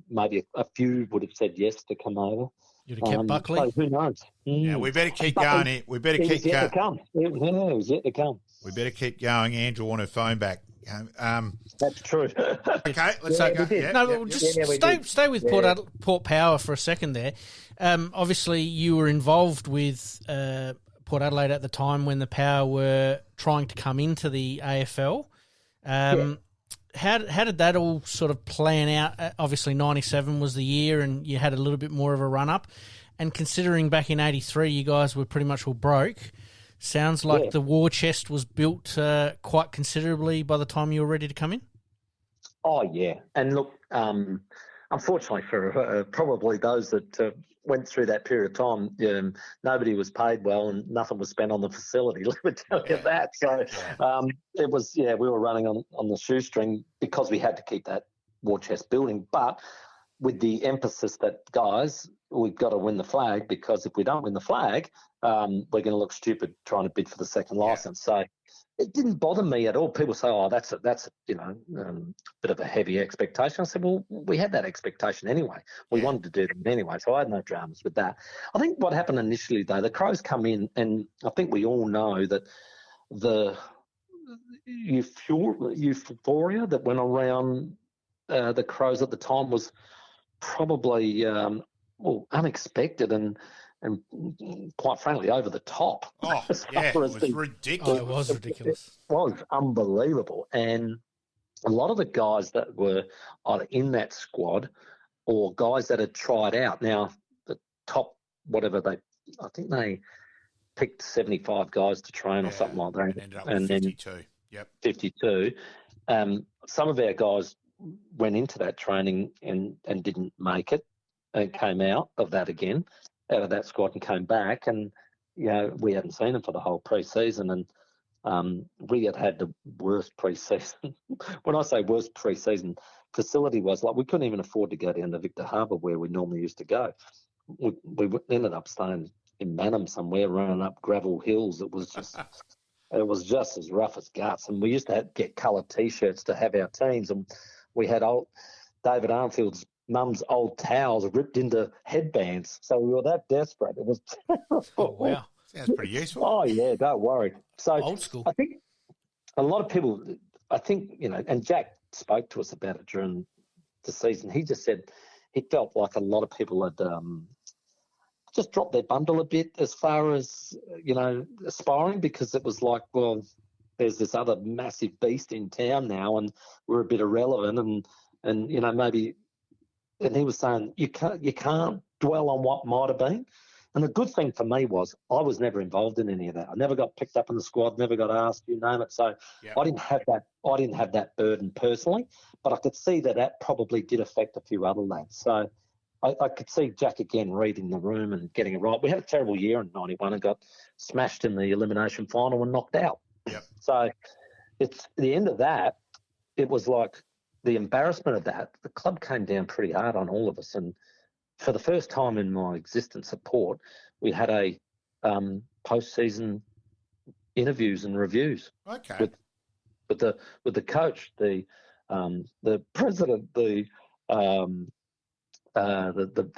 maybe a few would have said yes to come over. You'd have kept Buckley. So who knows? Yeah, we better keep going here. We better keep going. It was yet to come. We better keep going. Andrew on her phone back. That's true. Okay, let's go. Stay with Port Power for a second there. Obviously, you were involved with Port Adelaide at the time when the Power were trying to come into the AFL. How did that all sort of plan out? Obviously, 97 was the year, and you had a little bit more of a run up. And considering back in 83 you guys were pretty much all broke, sounds like the war chest was built quite considerably by the time you were ready to come in? Oh, yeah. And look, unfortunately for probably those that went through that period of time, nobody was paid well and nothing was spent on the facility. Let me tell you that. So it was, we were running on the shoestring because we had to keep that war chest building. But with the emphasis that, guys, we've got to win the flag, because if we don't win the flag, we're going to look stupid trying to bid for the second license. So it didn't bother me at all. People say, "Oh, that's a bit of a heavy expectation." I said, "Well, we had that expectation anyway. We wanted to do them anyway, so I had no dramas with that." I think what happened initially, though, the Crows come in, and I think we all know that the euphoria that went around the Crows at the time was probably unexpected and quite frankly over the top. Oh, yeah, it was ridiculous. Oh, it was ridiculous. It was unbelievable. And a lot of the guys that were either in that squad or guys that had tried out. Now, the top, I think they picked 75 guys to train or something like that. And ended up with 52. Yep. 52. Some of our guys went into that training and didn't make it and came out of that squad and came back, and we hadn't seen them for the whole pre-season, and we had the worst pre-season. When I say worst pre-season, facility was like we couldn't even afford to go down to Victor Harbour where we normally used to go. We ended up staying in Manham somewhere, running up gravel hills. It was just as rough as guts, and we used to get coloured T-shirts to have our teams, and we had old David Armfield's mum's old towels ripped into headbands. So we were that desperate. It was terrible. Oh, wow. Sounds pretty useful. Oh, yeah, don't worry. So old school. I think a lot of people, and Jack spoke to us about it during the season. He just said he felt like a lot of people had just dropped their bundle a bit as far as, aspiring, because it was like, well, there's this other massive beast in town now and we're a bit irrelevant and maybe. And he was saying you can't dwell on what might have been. And the good thing for me was I was never involved in any of that. I never got picked up in the squad, never got asked, you name it. So I didn't have that burden personally, but I could see that probably did affect a few other lads. So I could see Jack again reading the room and getting it right. We had a terrible year in 91 and got smashed in the elimination final and knocked out. Yep. So it's the end of that. It was like the embarrassment of that. The club came down pretty hard on all of us, and for the first time in my existence at Port, we had a post-season interviews and reviews. Okay. With the coach, the president, the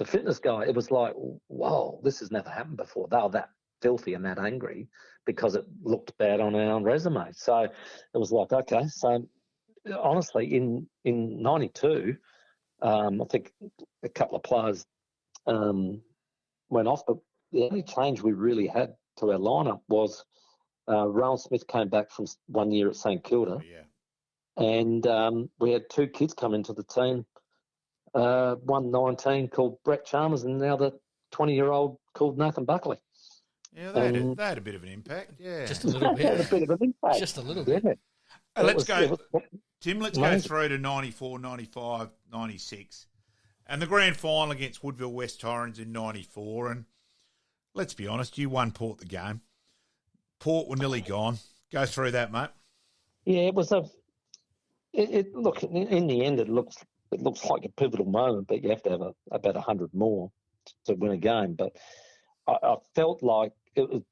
fitness guy. It was like, whoa, this has never happened before. They were that filthy and that angry because it looked bad on our resume. So it was like, okay. So honestly, in 92, I think a couple of players went off, but the only change we really had to our lineup was Rowan Smith came back from 1 year at St Kilda. Oh, yeah. And we had two kids come into the team, one 19 called Brett Chalmers and now the 20-year-old called Nathan Buckley. Yeah, they had a bit of an impact. Yeah, just a little bit. Had a bit of an impact. Just a little bit. Yeah. Let's go through to 94, 95, 96. And the grand final against Woodville West Torrens in 94. And let's be honest, you won Port the game. Port were nearly gone. Go through that, mate. Yeah, it was look, in the end, it looks like a pivotal moment, but you have to have about 100 more to win a game. But I felt like the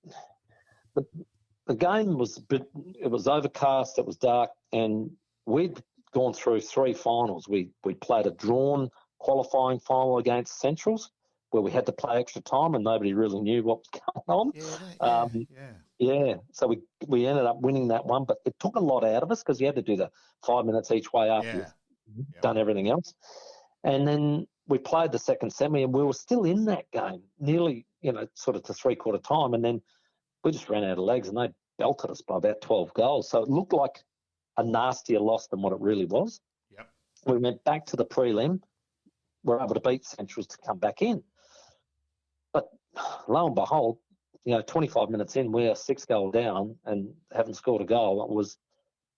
game was it was overcast, it was dark, and we'd gone through three finals. We played a drawn qualifying final against Centrals where we had to play extra time and nobody really knew what was going on. So we ended up winning that one, but it took a lot out of us because you had to do the 5 minutes each way after you've done everything else. And then we played the second semi and we were still in that game nearly, sort of to three-quarter time, and then we just ran out of legs and they belted us by about 12 goals. So it looked like a nastier loss than what it really was. Yep. We went back to the prelim. We're able to beat Centrals to come back in. But lo and behold, 25 minutes in, we're 6-goal down and haven't scored a goal. It was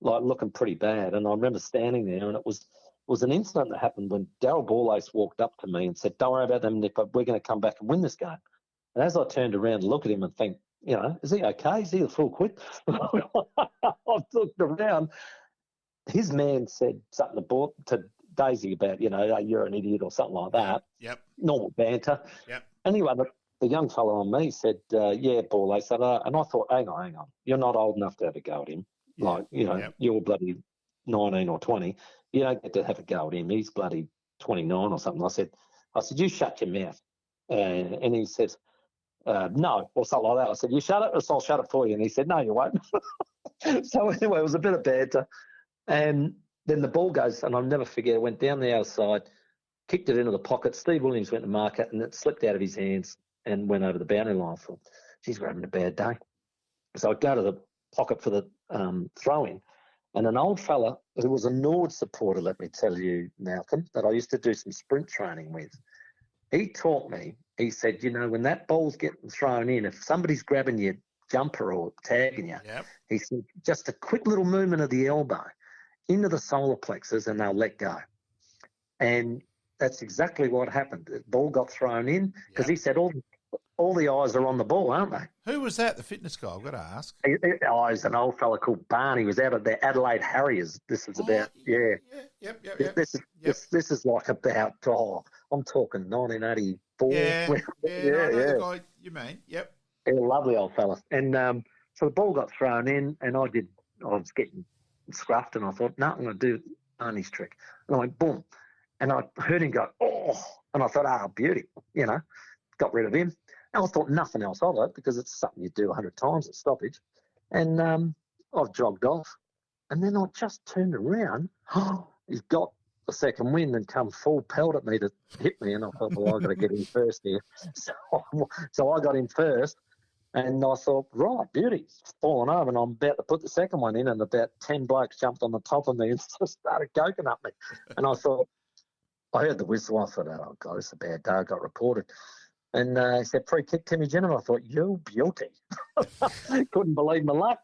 like looking pretty bad. And I remember standing there, and it was an incident that happened when Darryl Borlace walked up to me and said, "Don't worry about them, Nipper. We're going to come back and win this game." And as I turned around and looked at him and think, is he okay? Is he a full quit? I looked around. His man said something to Daisy about, you're an idiot or something like that. Yep. Normal banter. Yep. Anyway, the young fellow on me said, yeah, Borlace. And I thought, hang on. You're not old enough to have a go at him. Yep. You're bloody 19 or 20. You don't get to have a go at him. He's bloody 29 or something. I said, you shut your mouth. And he says, no, or something like that. I said, you shut it, or I'll shut it for you. And he said, no, you won't. So anyway, it was a bit of banter. And then the ball goes, and I'll never forget, it went down the outside, kicked it into the pocket. Steve Williams went to mark it, and it slipped out of his hands and went over the boundary line. I thought, geez, we're having a bad day. So I go to the pocket for the throw-in, and an old fella who was a Nord supporter, let me tell you, Malcolm, that I used to do some sprint training with, he taught me, he said, when that ball's getting thrown in, if somebody's grabbing your jumper or tagging you, Yep. he said, just a quick little movement of the elbow into the solar plexus and they'll let go. And that's exactly what happened. The ball got thrown in because he said all the eyes are on the ball, aren't they? Who was that, the fitness guy? I've got to ask. He's an old fella called Barney. He was out of the Adelaide Harriers. This is about, Yep. This is like about, I'm talking 1984. Yeah, I know the guy you mean. Yep. Yeah, lovely old fella. And so the ball got thrown in, and I was getting scruffed, and I thought, no, I'm going to do Barney's trick. And I went, boom. And I heard him go, oh, and I thought, beauty, got rid of him. And I thought nothing else of it because it's something you do 100 times at stoppage. And I've jogged off. And then I just turned around. He's got the second wind and come full pelt at me to hit me. And I thought, well, I've got to get in first here. So I got in first. And I thought, right, beauty, it's fallen over. And I'm about to put the second one in. And about 10 blokes jumped on the top of me and just started goking at me. And I thought, I heard the whistle. I thought, oh, God, it's a bad day. I got reported. And he said, free kick, Timmy Ginever. I thought, you beauty. Couldn't believe my luck.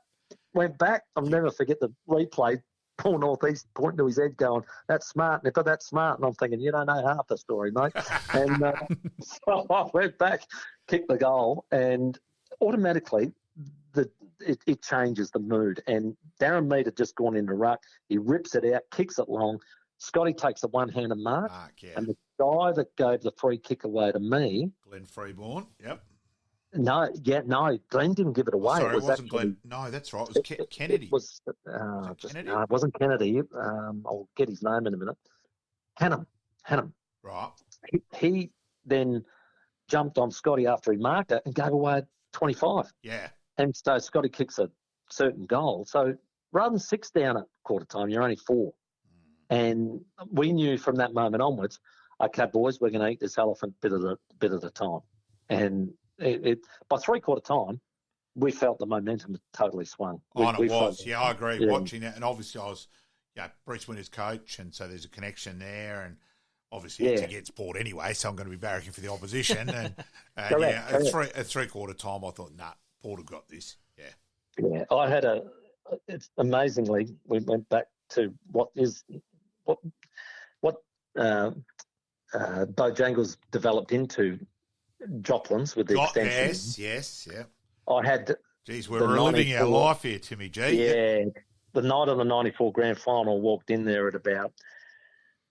Went back. I'll never forget the replay. Paul Northeast pointing to his head going, that's smart, Nipper, that's smart. And I'm thinking, you don't know half the story, mate. And so I went back, kicked the goal, and automatically it changes the mood. And Darren Mead had just gone into ruck. He rips it out, kicks it long. Scotty takes a one-handed mark, and the guy that gave the free kick away to me... Glenn Freeborn, yep. No, Glenn didn't give it away. Sorry, it wasn't Glenn. No, that's right. It was Kennedy. It was Kennedy? No, it wasn't Kennedy. I'll get his name in a minute. Hannum. Right. He then jumped on Scotty after he marked it and gave away 25. Yeah. And so Scotty kicks a certain goal. So rather than 6 down at quarter time, you're only 4. And we knew from that moment onwards, okay, boys, we're going to eat this elephant bit at a time. And it by 3/4 time, we felt the momentum had totally swung. I agree. Yeah. Watching it, and obviously I was, Bruce Winter's coach, and so there's a connection there, and obviously it's against Port anyway, so I'm going to be barracking for the opposition. And at 3/4 time, I thought, Port have got this. Yeah. Yeah, I had it's amazingly, we went back to what Bojangles developed into Joplins with the extension. Yes. I had... Geez, we're reliving our life here, Timmy G. Yeah. The night of the 94 grand final, walked in there at about,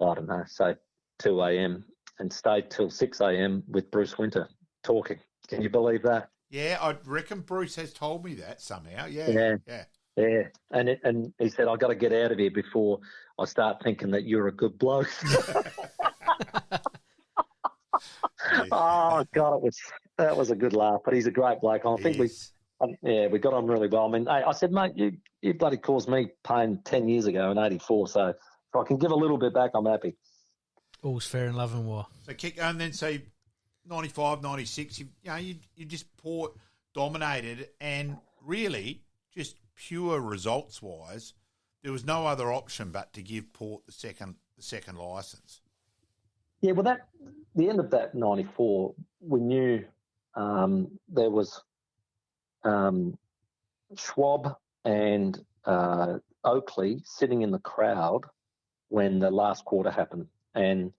I don't know, say 2 a.m. and stayed till 6 a.m. with Bruce Winter talking. Can you believe that? Yeah, I reckon Bruce has told me that somehow. Yeah. And he said, I've got to get out of here before I start thinking that you're a good bloke. Oh, God, that was a good laugh. But he's a great bloke. I think we got on really well. I mean, I said, mate, you bloody caused me pain 10 years ago in 84, so if I can give a little bit back, I'm happy. All's fair in love and war. So and then say 95, 96, you just Port dominated, and really just pure results-wise, there was no other option but to give Port the second licence. Yeah, well, the end of that 94, we knew there was Schwab and Oakley sitting in the crowd when the last quarter happened. And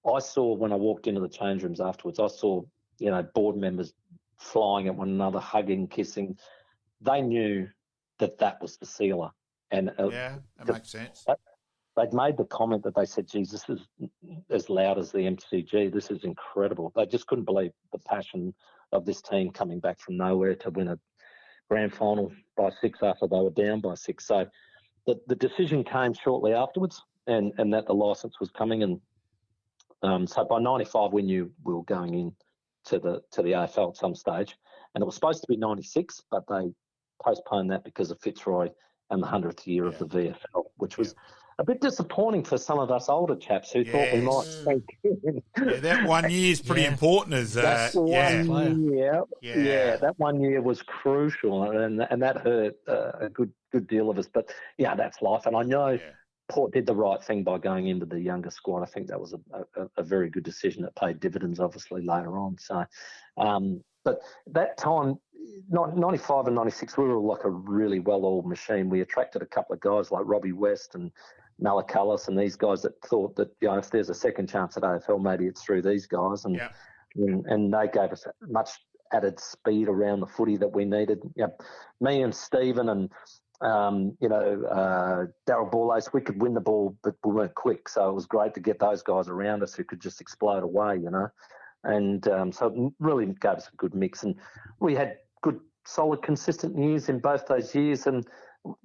I saw, when I walked into the change rooms afterwards, I saw, board members flying at one another, hugging, kissing. They knew that was the sealer. And that makes sense. They'd made the comment that they said, geez, this is as loud as the MCG. This is incredible. They just couldn't believe the passion of this team coming back from nowhere to win a grand final by 6 after they were down by 6. So the decision came shortly afterwards, and that the licence was coming. And so by 95, we knew we were going in to the AFL at some stage. And it was supposed to be 96, but they postponed that because of Fitzroy and the 100th year of the VFL, which was a bit disappointing for some of us older chaps who thought we might sneak in. That 1 year is pretty important. That 1 year was crucial, and that hurt a good deal of us. But that's life, and I know Port did the right thing by going into the younger squad. I think that was a very good decision that paid dividends, obviously, later on. So, but that time, 95 and 96, we were like a really well-oiled machine. We attracted a couple of guys like Robbie West and Malacalis and these guys that thought that, if there's a second chance at AFL, maybe it's through these guys. And they gave us much added speed around the footy that we needed. Me and Stephen and, Daryl Borlase, we could win the ball, but we weren't quick. So it was great to get those guys around us who could just explode away, And so it really gave us a good mix. And we had good, solid, consistent years in both those years. And,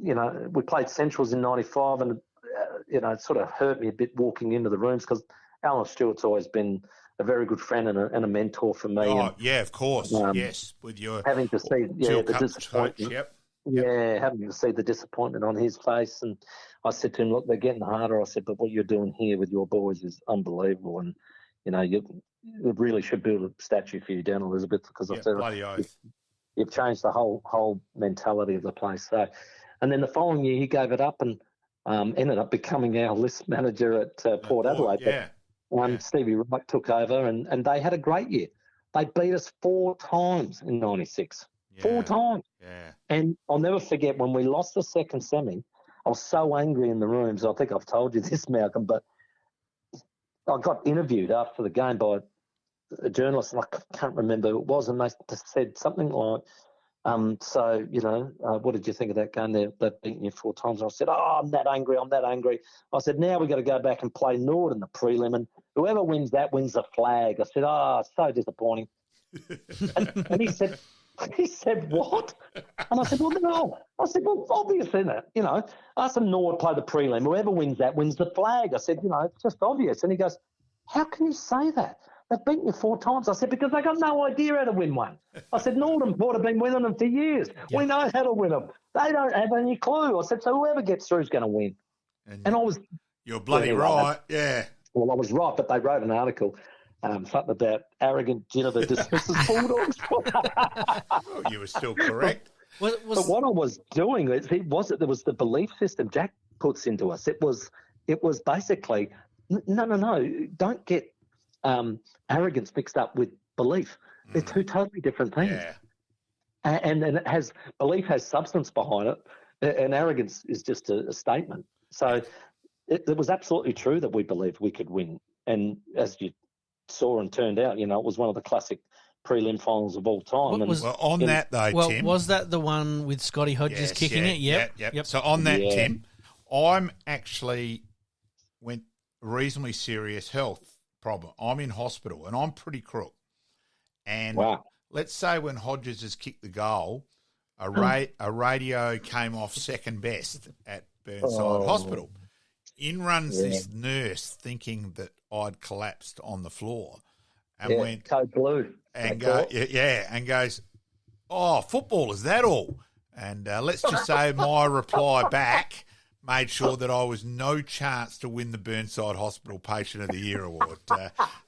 we played Centrals in 95 and, it sort of hurt me a bit walking into the rooms because Alan Stewart's always been a very good friend and a mentor for me. Oh, and, of course. Yes, with your having to see the disappointment. Coach, having to see the disappointment on his face. And I said to him, look, they're getting harder. I said, but what you're doing here with your boys is unbelievable. And, you really should build a statue for you down Elizabeth because I said, bloody oath. You've changed the whole mentality of the place. So, and then the following year he gave it up and ended up becoming our list manager at Port Adelaide. Stevie Wright took over and they had a great year. They beat us 4 times in 96. 4 times. Yeah. And I'll never forget when we lost the second semi, I was so angry in the rooms. I think I've told you this, Malcolm, but I got interviewed after the game by a journalist, and I can't remember who it was, and they said something like, what did you think of that game? They've beaten you 4 times. And I said, I'm that angry. I said, now we've got to go back and play Nord in the prelim, and whoever wins that wins the flag. I said, so disappointing. and he said, what? And I said, well, no. I said, well, obviously that, us and Nord play the prelim. Whoever wins that wins the flag. I said, it's just obvious. And he goes, how can you say that? They've beaten you 4 times. I said, because they got no idea how to win one. I said, Nord and Port have been winning them for years. Yeah. We know how to win them. They don't have any clue. I said, so whoever gets through is going to win. And I was... You're bloody right, yeah. Well, I was right, but they wrote an article, something about arrogant Ginever dismisses Bulldogs. Well, you were still correct. But what I was doing, there was the belief system Jack puts into us. It was basically, no, don't get arrogance mixed up with belief. They're 2 totally different things. Yeah. And belief has substance behind it, and arrogance is just a statement. So it was absolutely true that we believed we could win. And as you saw and turned out, it was one of the classic prelim finals of all time. Tim. Was that the one with Scotty Hodges kicking it? Yep. So on that, Tim, I'm actually went reasonably serious health problem. I'm in hospital and I'm pretty crook. And let's say when Hodges has kicked the goal, a radio came off second best at Burnside Hospital. In runs this nurse thinking that I'd collapsed on the floor and went code blue and goes, oh, football, is that all? And let's just say my reply back made sure that I was no chance to win the Burnside Hospital Patient of the Year award.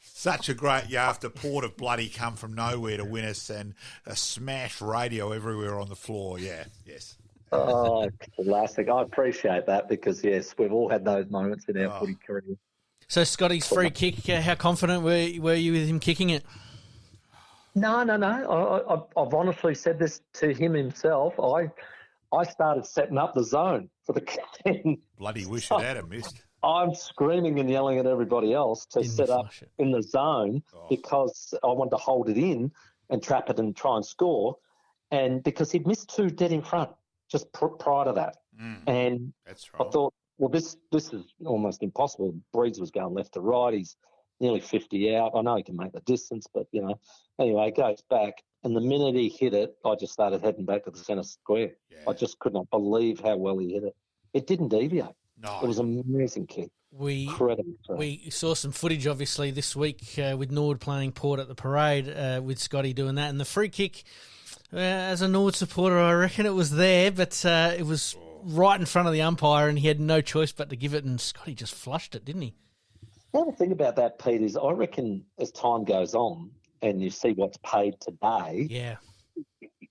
Such a great year after Port have bloody come from nowhere to win us and a smash radio everywhere on the floor. Yeah, yes. Oh, classic. I appreciate that because, yes, we've all had those moments in our footy career. So Scotty's free kick, how confident were you with him kicking it? No. I've honestly said this to him himself. I started setting up the zone for the captain. Bloody wish it had missed. I'm screaming and yelling at everybody else to set up in the zone because I wanted to hold it in and trap it and try and score. And because he'd missed 2 dead in front just prior to that. And that's right. I thought, well, this is almost impossible. Breeds was going left to right. He's nearly 50 out. I know he can make the distance, but, anyway, it goes back. And the minute he hit it, I just started heading back to the centre square. Yeah. I just could not believe how well he hit it. It didn't deviate. No. It was an amazing kick. Incredible. We saw some footage, obviously, this week with Nord playing Port at the parade with Scotty doing that. And the free kick, as a Nord supporter, I reckon it was there, but it was right in front of the umpire and he had no choice but to give it, and Scotty just flushed it, didn't he? The other thing about that, Pete, is I reckon as time goes on and you see what's paid today,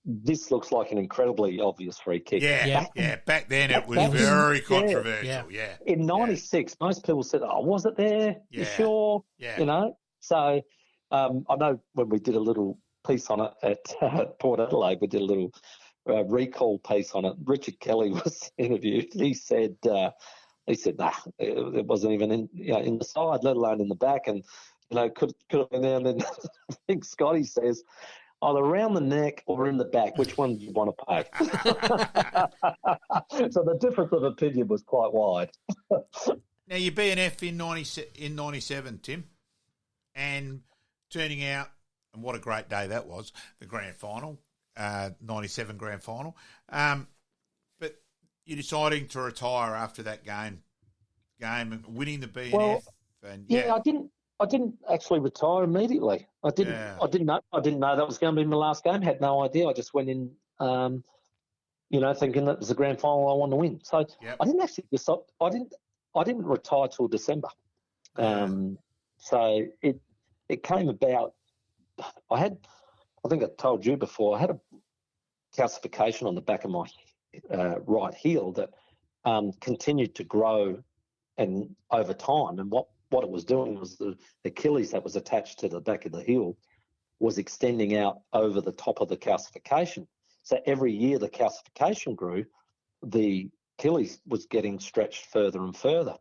this looks like an incredibly obvious free kick. Back then it was very controversial. In '96, most people said, "Oh, was it there? You sure?" Yeah. So I know when we did a little piece on it at Port Adelaide, we did a little recall piece on it. Richard Kelly was interviewed. He said, "Nah, it wasn't even in the side, let alone in the back, and could have been there." And then I think Scotty says, either around the neck or in the back, which one do you want to pay? So the difference of opinion was quite wide. Now, you BNF in 97, Tim, and turning out, and what a great day that was, the grand final, 97 grand final. But you're deciding to retire after that game and winning the BNF. Well, I didn't actually retire immediately. I didn't know that was going to be my last game. Had no idea. I just went in, thinking that was the grand final I wanted to win. So I didn't actually decide. I didn't retire till December. So it came about. I think I told you before. I had a calcification on the back of my right heel that continued to grow and over time, and what it was doing was the Achilles that was attached to the back of the heel was extending out over the top of the calcification. So every year the calcification grew, the Achilles was getting stretched further and further.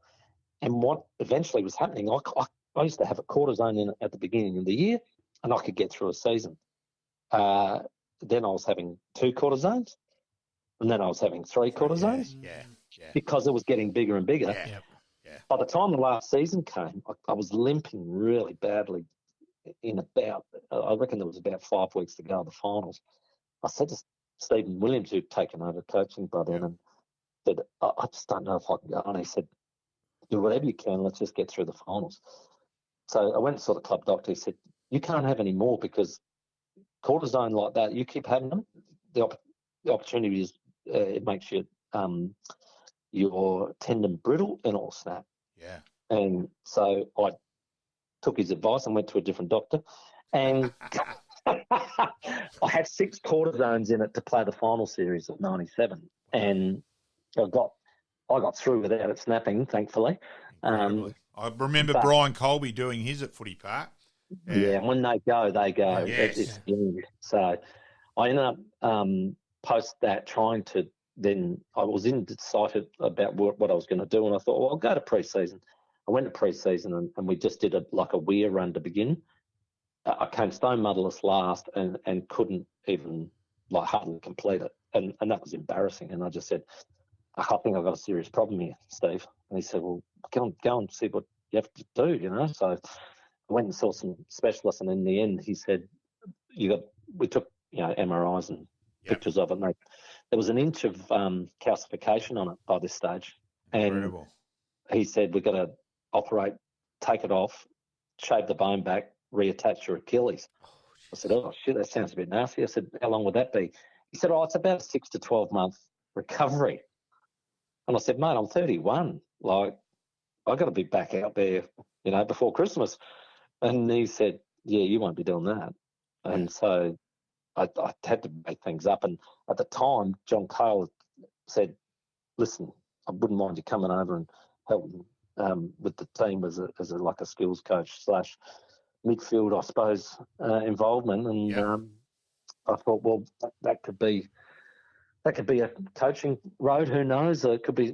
And what eventually was happening, I used to have a cortisone in it at the beginning of the year, and I could get through a season. Then I was having 2 cortisones, and then I was having 3 cortisones because it was getting bigger and bigger. Yeah. By the time the last season came, I was limping really badly in about, I reckon there was about 5 weeks to go of the finals. I said to Stephen Williams, who'd taken over coaching by then, and said, I just don't know if I can go. And he said, do whatever you can, let's just get through the finals. So I went and saw the club doctor. He said, you can't have any more because cortisone like that, you keep having them, the opportunity is it makes your tendon brittle and it'll snap. Yeah. And so I took his advice and went to a different doctor, and I had 6 cortisones in it to play the final series of '97, and I got through without it snapping, thankfully. I remember Brian Colby doing his at Footy Park. Yeah, when they go. Yes. It's huge. So I ended up post that trying to. Then I was indecisive about what I was going to do, and I thought, well, I'll go to pre-season. I went to pre-season, and we just did a weir run to begin. I came stone mudderless last and couldn't even hardly complete it, and that was embarrassing. And I just said, I think I've got a serious problem here, Steve. And he said, well, go and see what you have to do, So I went and saw some specialists, and in the end, he said, we took MRIs and pictures of it, and there was an inch of calcification on it by this stage. Incredible. And he said, we've got to operate, take it off, shave the bone back, reattach your Achilles. I said, oh, shit, that sounds a bit nasty. I said, how long would that be? He said, it's about a 6 to 12 month recovery. And I said, mate, I'm 31. I've got to be back out there, before Christmas. And he said, yeah, you won't be doing that. And so I had to make things up. And at the time, John Cale said, listen, I wouldn't mind you coming over and helping with the team as a skills coach / midfield, I suppose, involvement, and I thought, well, that could be a coaching road. Who knows? It could be,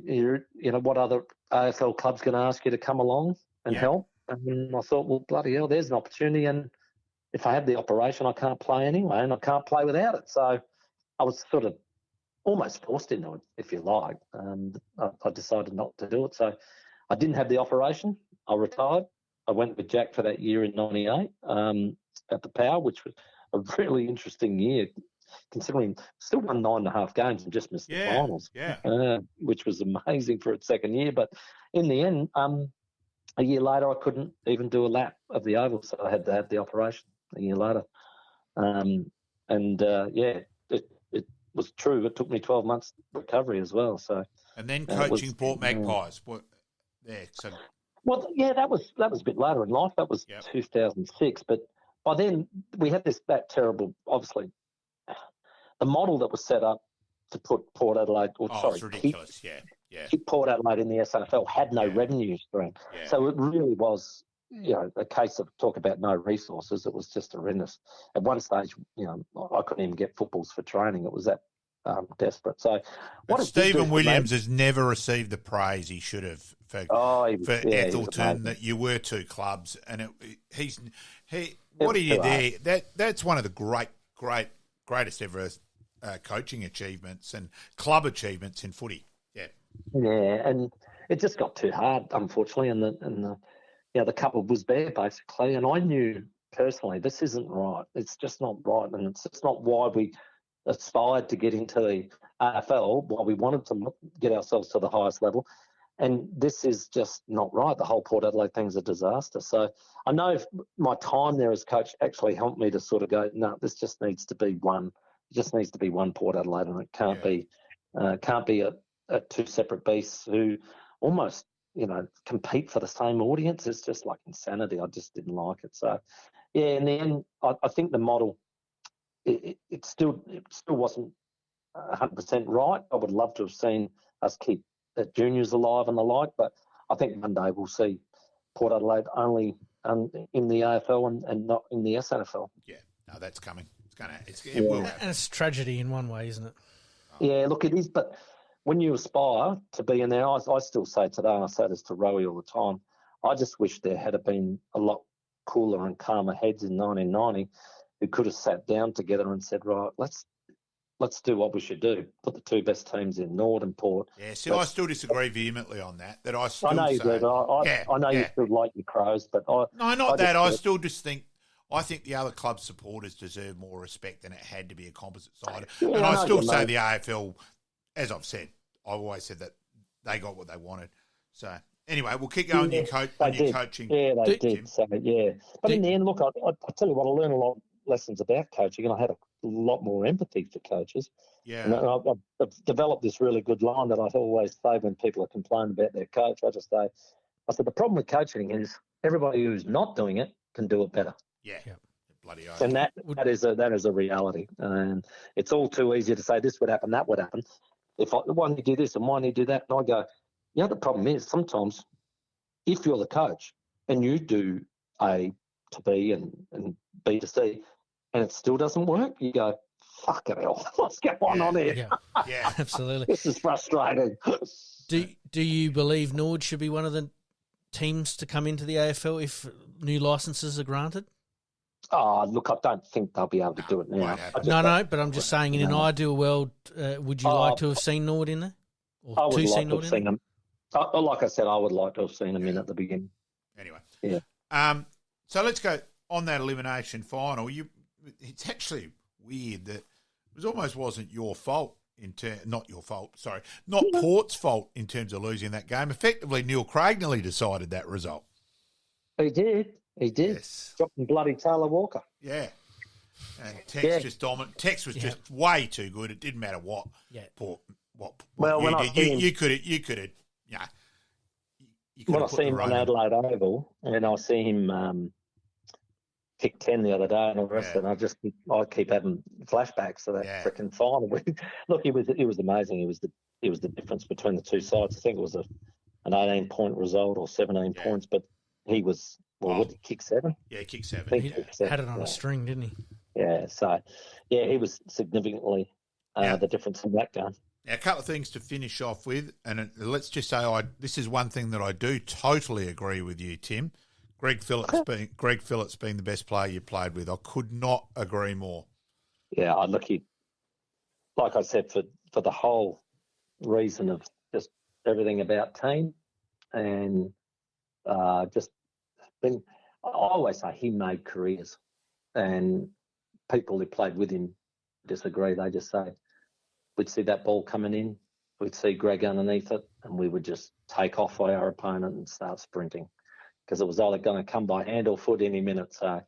what other AFL club's going to ask you to come along and help. And I thought, well, bloody hell, there's an opportunity. And if I have the operation, I can't play anyway, and I can't play without it. So I was sort of almost forced into it, if you like. I decided not to do it. So I didn't have the operation. I retired. I went with Jack for that year in '98 at the Power, which was a really interesting year, considering still won 9.5 games and just missed the finals, which was amazing for its second year. But in the end, a year later, I couldn't even do a lap of the oval, so I had to have the operation a year later. It was true. It took me 12 months recovery as well. So, and then coaching Port Magpies. That was a bit later in life. That was 2006. But by then we had that terrible, obviously, the model that was set up to put Port Adelaide, it's ridiculous. Keep Port Adelaide in the SANFL had no revenue stream. Yeah. So it really was, a case of talk about no resources. It was just horrendous. At one stage, I couldn't even get footballs for training. It was that desperate. So, Stephen Williams has never received the praise he should have for Ethelton. That you were two clubs, and what he did there. That's one of the greatest ever coaching achievements and club achievements in footy. Yeah, and it just got too hard, unfortunately, and the cupboard was bare basically, and I knew personally this isn't right. It's just not right, and it's just not why we aspired to get into the AFL, why we wanted to get ourselves to the highest level, and this is just not right. The whole Port Adelaide thing's a disaster. So I know my time there as coach actually helped me to sort of go, no, this just needs to be one. It just needs to be one Port Adelaide, and it can't be a two separate beasts who almost, compete for the same audience. It's just like insanity. I just didn't like it. So, in the end, I think the model, it still wasn't 100% right. I would love to have seen us keep the juniors alive and the like, but I think one day we'll see Port Adelaide only in the AFL and not in the SANFL. Yeah, no, that's coming. It will happen. And it's a tragedy in one way, isn't it? Yeah, look, it is, but when you aspire to be in there, I still say today, and I say this to Rowie all the time, I just wish there had been a lot cooler and calmer heads in 1990 who could have sat down together and said, right, let's do what we should do. Put the two best teams in, Nord and Port. Yeah, see, I still disagree vehemently on that. I know you do. I know you still like your Crows, but I still just think. I think the other club supporters deserve more respect, and it had to be a composite side. Yeah, and I still say the AFL, as I've said, I've always said that they got what they wanted. So anyway, we'll keep going your coaching. Yeah, they did. So, but in the end, look, I tell you what, I learned a lot of lessons about coaching, and I had a lot more empathy for coaches. Yeah. And I've developed this really good line that I always say when people are complaining about their coach. I said, the problem with coaching is everybody who's not doing it can do it better. Yeah. Bloody oath. And that is a reality. And it's all too easy to say this would happen, that would happen. Why don't you do this and why don't you do that? And I go, the problem is sometimes if you're the coach and you do A to B and B to C and it still doesn't work, you go, fuck it hell, what's going on here? Yeah, absolutely. This is frustrating. Do you believe Nord should be one of the teams to come into the AFL if new licences are granted? Oh, look, I don't think they'll be able to do it now. No, but I'm just saying, in an ideal world, would you like to have seen Nord in there? I would like to have seen them. Like I said, I would like to have seen them in at the beginning. Anyway. Yeah. So let's go on that elimination final. It's actually weird that it wasn't your fault. Not Port's fault in terms of losing that game. Effectively, Neil Craig nearly decided that result. He did. Yes. Dropping bloody Taylor Walker. Yeah. And Tex just dominant. Tex was just way too good. It didn't matter what. Yeah. When you I did. see You could have. When I see him on Adelaide Oval, and I see him kick 10 the other day and all the rest of it, I keep having flashbacks of that freaking final. Look, he was amazing. It was the difference between the two sides. I think it was an 18-point result or 17 points, but he was Well, what did he kick 7? Yeah, kick I 7. think He he kicked 7. had it on a string, didn't he? Yeah, so, yeah, he was significantly the difference in that game. Now, a couple of things to finish off with, and let's just say this is one thing that I do totally agree with you, Tim. Greg Phillips being the best player you played with. I could not agree more. Yeah, like I said, for the whole reason of just everything about team and just been, I always say he made careers, and people who played with him disagree. They just say we'd see that ball coming in, we'd see Greg underneath it, and we would just take off by our opponent and start sprinting because it was either going to come by hand or foot any minute. So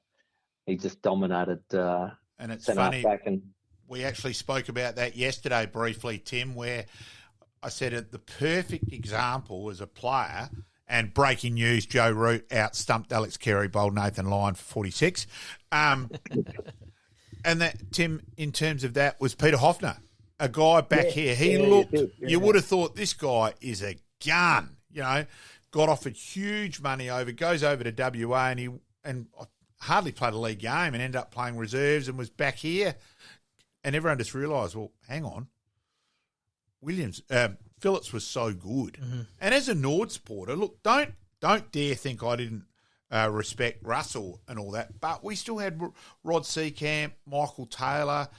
he just dominated. And it's funny, back and we actually spoke about that yesterday briefly, Tim, where I said the perfect example as a player, and breaking news, Joe Root out-stumped Alex Carey, bowled Nathan Lyon for 46. And that, Tim, in terms of that, was Peter Hoffner, a guy back here. He looked, you would have thought this guy is a gun, got offered huge money goes over to WA and hardly played a league game and ended up playing reserves and was back here. And everyone just realised, well, hang on, Phillips was so good. Mm-hmm. And as a Nord supporter, look, don't dare think I didn't respect Russell and all that, but we still had Rod Seacamp, Michael Taylor,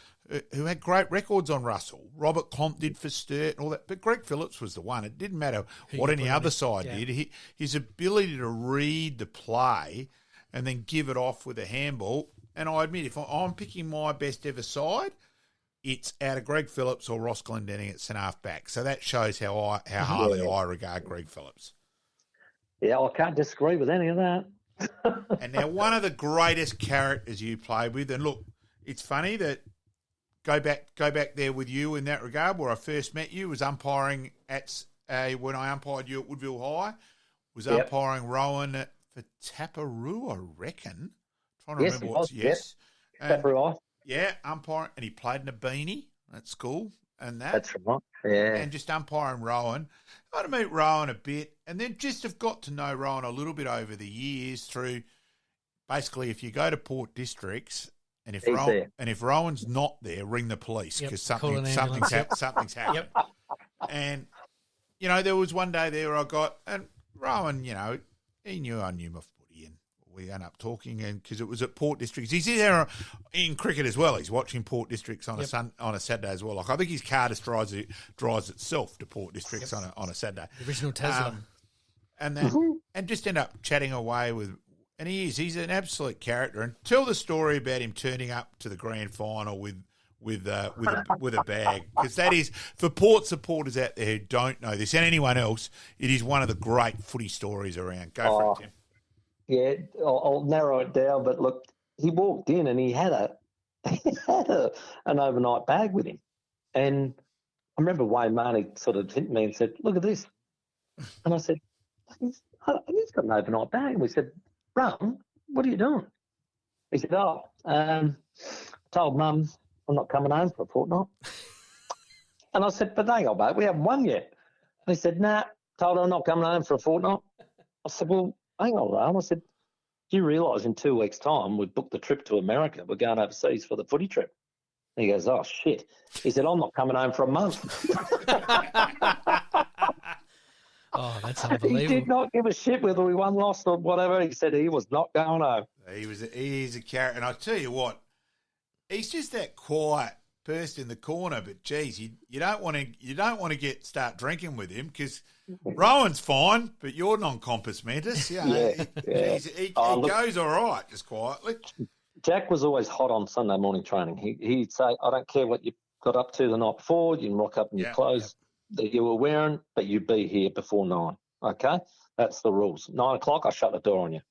who had great records on Russell. Robert Comp did for Sturt and all that, but Greg Phillips was the one. It didn't matter what any other side did. His ability to read the play and then give it off with a handball. And I admit, if I'm picking my best ever side, it's out of Greg Phillips or Ross Glendenning at centre half back. So that shows how highly I regard Greg Phillips. Yeah, I can't disagree with any of that. And now one of the greatest characters you played with, and look, it's funny that go back there with you in that regard, where I first met you, was umpiring when I umpired you at Woodville High, was umpiring Rowan for Taparoo, I reckon. I'm trying to remember what's yes. Taparoo. Yeah, umpiring, and he played in a beanie at school and that. That's right, yeah. And just umpiring Rowan. I had to meet Rowan a bit, and then just have got to know Rowan a little bit over the years through, basically, if you go to Port Districts, and if Rowan's not there, ring the police because something's happened. Yep. And, there was one day there and Rowan, he knew I knew my footy, and we ended up talking, and because it was at Port Districts. He's there in cricket as well. He's watching Port Districts on a Saturday as well. Like, I think his car just drives itself to Port Districts on a Saturday. The original Tesla. And just end up chatting away with, and he's an absolute character. And tell the story about him turning up to the grand final with a bag, because that is, for Port supporters out there who don't know this, and anyone else, it is one of the great footy stories around. Go for it, Tim. Yeah, I'll narrow it down. But look, he walked in and he had an overnight bag with him, and I remember Wayne Marnie sort of hit me and said, "Look at this," and I said, "He's got an overnight bag." And we said, "Rum, what are you doing?" He said, "Told Mum I'm not coming home for a fortnight." And I said, "But hang on, mate, we haven't won yet." And he said, "Nah, told her I'm not coming home for a fortnight." I said, "Well, hang on, Ram." I said, "Do you realise in 2 weeks' time we've booked the trip to America? We're going overseas for the footy trip." And he goes, "Oh, shit." He said, "I'm not coming home for a month." Oh, that's unbelievable. He did not give a shit whether we won, lost, or whatever. He said he was not going home. He's a character. And I tell you what, he's just that quiet person in the corner. But geez, you don't want to start drinking with him, because Rowan's fine, but you're non-compos mentis. He goes all right, just quietly. Jack was always hot on Sunday morning training. He'd say, "I don't care what you got up to the night before. You can rock up in your clothes that you were wearing, but you be here before 9. Okay, that's the rules. 9 o'clock, I shut the door on you."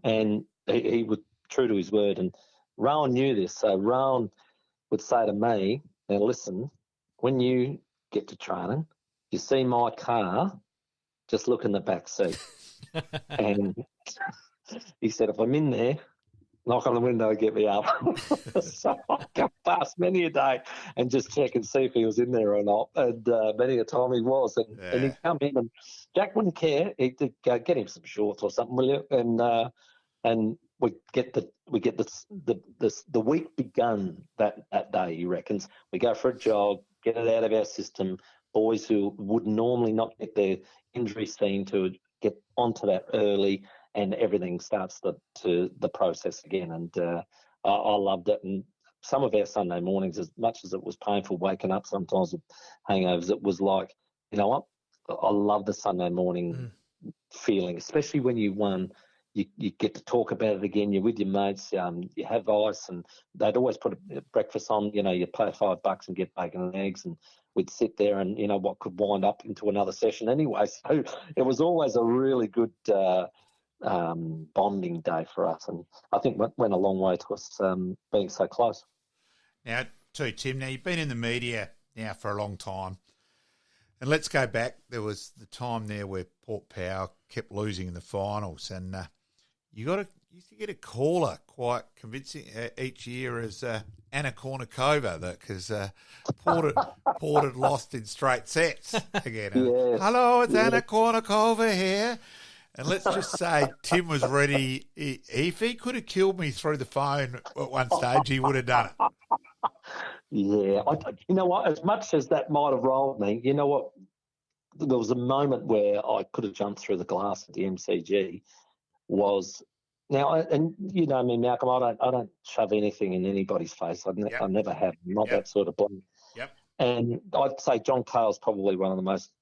And he was true to his word. And Rowan knew this, so Rowan would say to me, "Now listen, when you get to training, you see my car, just look in the back seat." And he said, "If I'm in there, knock on the window and get me up." So I come past many a day and just check and see if he was in there or not. And many a time he was. And he'd come in, and Jack wouldn't care. He'd go, "Get him some shorts or something, will you?" And and we get the week begun that day. He reckons we go for a jog, get it out of our system. Boys who would normally not get their injury seen to get onto that early, and everything starts the process again. And I loved it. And some of our Sunday mornings, as much as it was painful waking up sometimes with hangovers, it was like, you know what? I love the Sunday morning feeling, especially when you won. You get to talk about it again. You're with your mates. You have ice, and they'd always put a breakfast on. You know, you pay $5 and get bacon and eggs, and we'd sit there, and you know what could wind up into another session anyway. So it was always a really good bonding day for us, and I think went a long way to us being so close. Now, too, Tim. Now you've been in the media now for a long time. And let's go back. There was the time there where Port Power kept losing in the finals, and you used to get a caller quite convincing each year as Anna Kournikova, because Port had lost in straight sets again. Yes. Hello, it's Anna Kournikova here. And let's just say Tim was ready. If he could have killed me through the phone at one stage, he would have done it. Yeah, you know what? As much as that might have rolled me, you know what? There was a moment where I could have jumped through the glass at the MCG. And you know me, Malcolm. I don't shove anything in anybody's face. I never have. I'm not that sort of bloke. Yep. And I'd say John Cale's probably one of the most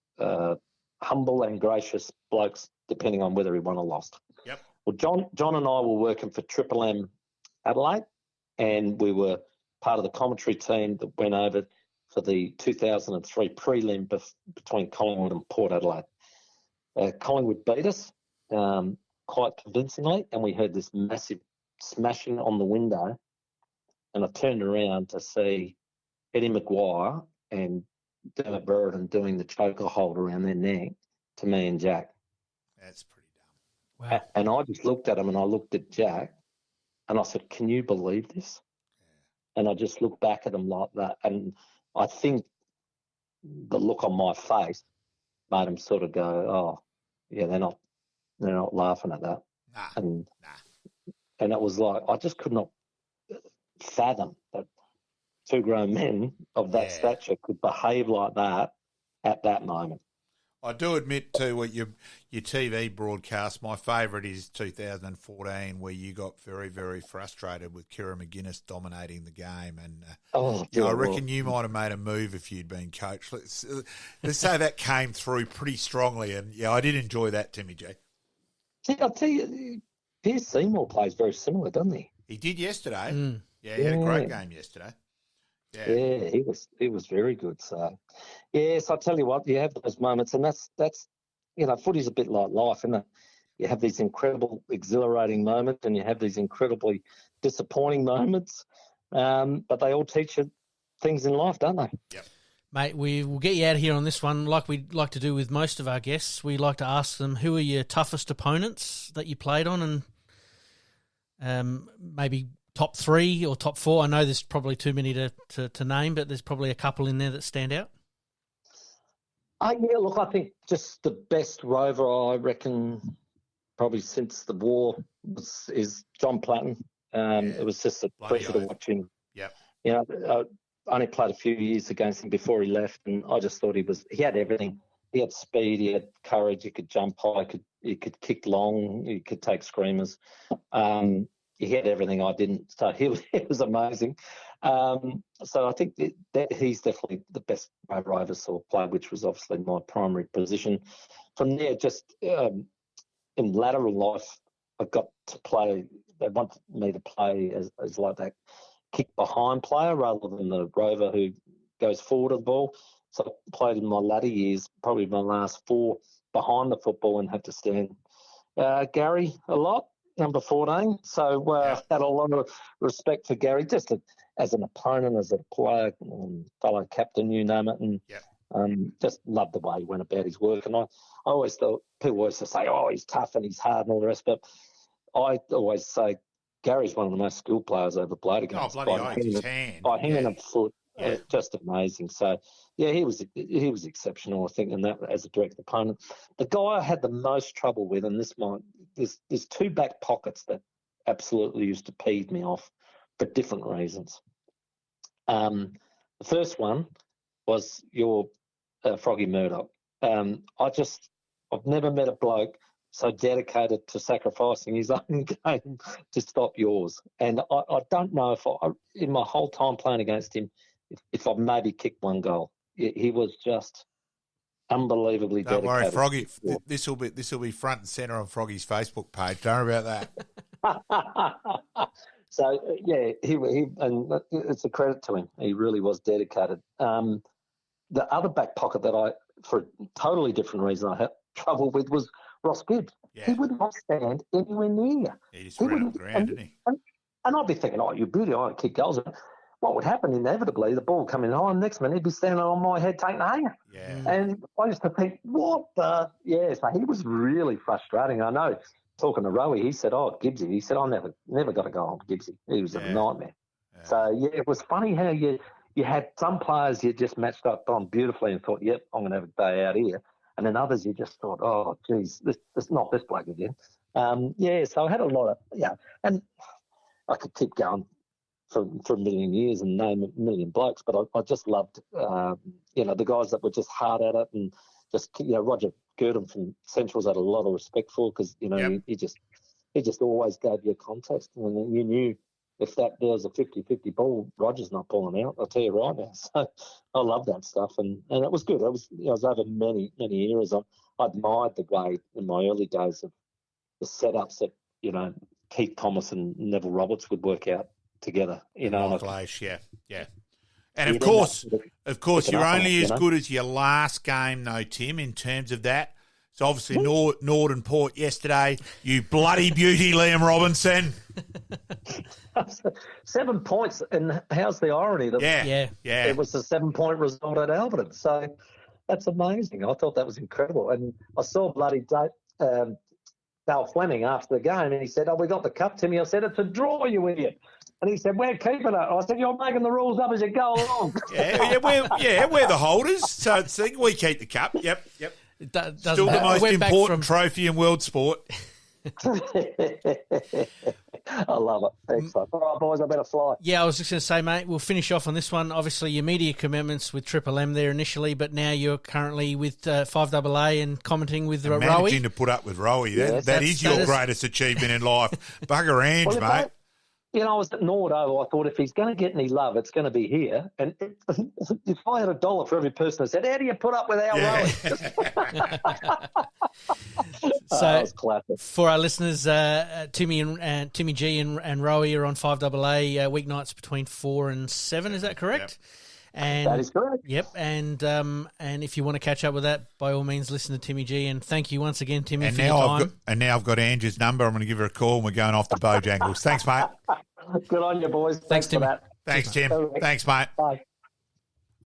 humble and gracious blokes, depending on whether he won or lost. Yep. Well, John and I were working for Triple M Adelaide, and we were part of the commentary team that went over for the 2003 prelim between Collingwood and Port Adelaide. Collingwood beat us quite convincingly, and we heard this massive smashing on the window, and I turned around to see Eddie Maguire and Dermot Brereton doing the choker hold around their neck to me and Jack. That's pretty dumb. Wow. And I just looked at him, and I looked at Jack, and I said, "Can you believe this?" And I just looked back at him like that. And I think the look on my face made him sort of go, "Oh, yeah, they're not laughing at that." And it was like, I just could not fathom that two grown men of that stature could behave like that at that moment. I do admit too, what your TV broadcast, my favourite is 2014, where you got very, very frustrated with Kira McGuinness dominating the game, and I reckon you might have made a move if you'd been coach. Let's say that came through pretty strongly, and I did enjoy that, Timmy G. I'll tell you, Pierce Seymour plays very similar, doesn't he? He did yesterday. Yeah, he had a great game yesterday. Yeah, he was very good. So, yes, I tell you what, you have those moments, and that's footy's a bit like life, isn't it? You have these incredible, exhilarating moments, and you have these incredibly disappointing moments, but they all teach you things in life, don't they? Yep. Mate, we will get you out of here on this one. Like we like to do with most of our guests, we like to ask them who are your toughest opponents that you played on, and maybe top 3 or top 4. I know there's probably too many to name, but there's probably a couple in there that stand out. Look, I think just the best rover, I reckon, probably since the war is John Platten. It was just a pleasure to watch him. Yep. I only played a few years against him before he left, and I just thought he had everything. He had speed, he had courage, he could jump high, he could kick long, he could take screamers. He had everything I didn't, so he was amazing. So I think that he's definitely the best rover I ever saw play, which was obviously my primary position. From there, just in lateral life, I got to play. They wanted me to play as like that kick behind player rather than the rover who goes forward of the ball. So I played in my latter years, probably my last 4 behind the football, and had to stand Gary a lot. Number 14. So I had a lot of respect for Gary, just as an opponent, as a player, fellow captain, you name it, and just loved the way he went about his work. And I always thought, people always say, "Oh, he's tough and he's hard and all the rest," but I always say Gary's one of the most skilled players I ever played against. Oh, bloody his hand. By hand and foot. Just amazing. So, he was exceptional, I think, in that as a direct opponent. The guy I had the most trouble with, and this might there's two back pockets that absolutely used to peeve me off for different reasons. The first one was your Froggy Murdoch. I've never met a bloke so dedicated to sacrificing his own game to stop yours. And I don't know if in my whole time playing against him, if I've maybe kicked one goal. He was just unbelievably Don't dedicated. worry, Froggy. This will be front and centre on Froggy's Facebook page. Don't worry about that. So yeah, he and it's a credit to him. He really was dedicated. The other back pocket that I, for a totally different reason, I had trouble with was Ross Gibbs. Yeah. He would not stand anywhere near. He just ran on the ground, didn't he? And I'd be thinking, oh, you beauty, I want to kick goals. What would happen inevitably, the ball coming high, and next minute he'd be standing on my head taking a hanger. Yeah. And I used to think, what the? Yeah, so he was really frustrating. I know, talking to Rowie, he said, oh, Gibbsy. He said, I never got to go on Gibbsy. He was a nightmare. Yeah. So, yeah, it was funny how you had some players you just matched up on beautifully and thought, yep, I'm going to have a day out here. And then others you just thought, oh, geez, this not this bloke again. So I had a lot of, and I could keep going for a million years and name a million blokes, but I just loved, the guys that were just hard at it and just, Roger Gurdon from Central's had a lot of respect for because, he just always gave you a context and you knew if there was a 50-50 ball, Roger's not pulling out, I'll tell you right now. So I love that stuff and it was good. I was over many, many eras. I admired the way in my early days of the setups that, Keith Thomas and Neville Roberts would work out together, Michael Aish, yeah. And of course, you're only as good as your last game, though, Tim, in terms of that. So obviously, Nord and Port yesterday, you bloody beauty, Liam Robinson. 7 points, and how's the irony? Yeah. It was a 7-point result at Alberton, so that's amazing. I thought that was incredible, and I saw bloody Dale Fleming after the game, and he said, "Oh, we got the cup, Timmy." I said, "It's a draw, you idiot." And he said, "We're keeping it." I said, "You're making the rules up as you go along." we're the holders, so we keep the cup. Yep. Still the most important trophy in world sport. I love it. Excellent. All right, boys, I better fly. Yeah, I was just going to say, mate, we'll finish off on this one. Obviously, your media commitments with Triple M there initially, but now you're currently with 5AA and commenting with Rowie. Managing to put up with Rowie. That is your greatest achievement in life. Bugger Ange, mate. I was at Nordo. I thought if he's going to get any love, it's going to be here. And if I had $1 for every person that said, "How do you put up with our Rowie?" So, for our listeners, Timmy G and Rowie are on 5AA weeknights between 4 and 7. Is that correct? Yep. And that is correct. Yep, and if you want to catch up with that, by all means, listen to Timmy G. And thank you once again, Timmy, for your time. Now I've got Andrew's number. I'm going to give her a call, and we're going off to Bojangles. Thanks, mate. Good on you, boys. Thanks for Timmy. that. Thanks, Tim. Thanks, mate. Bye.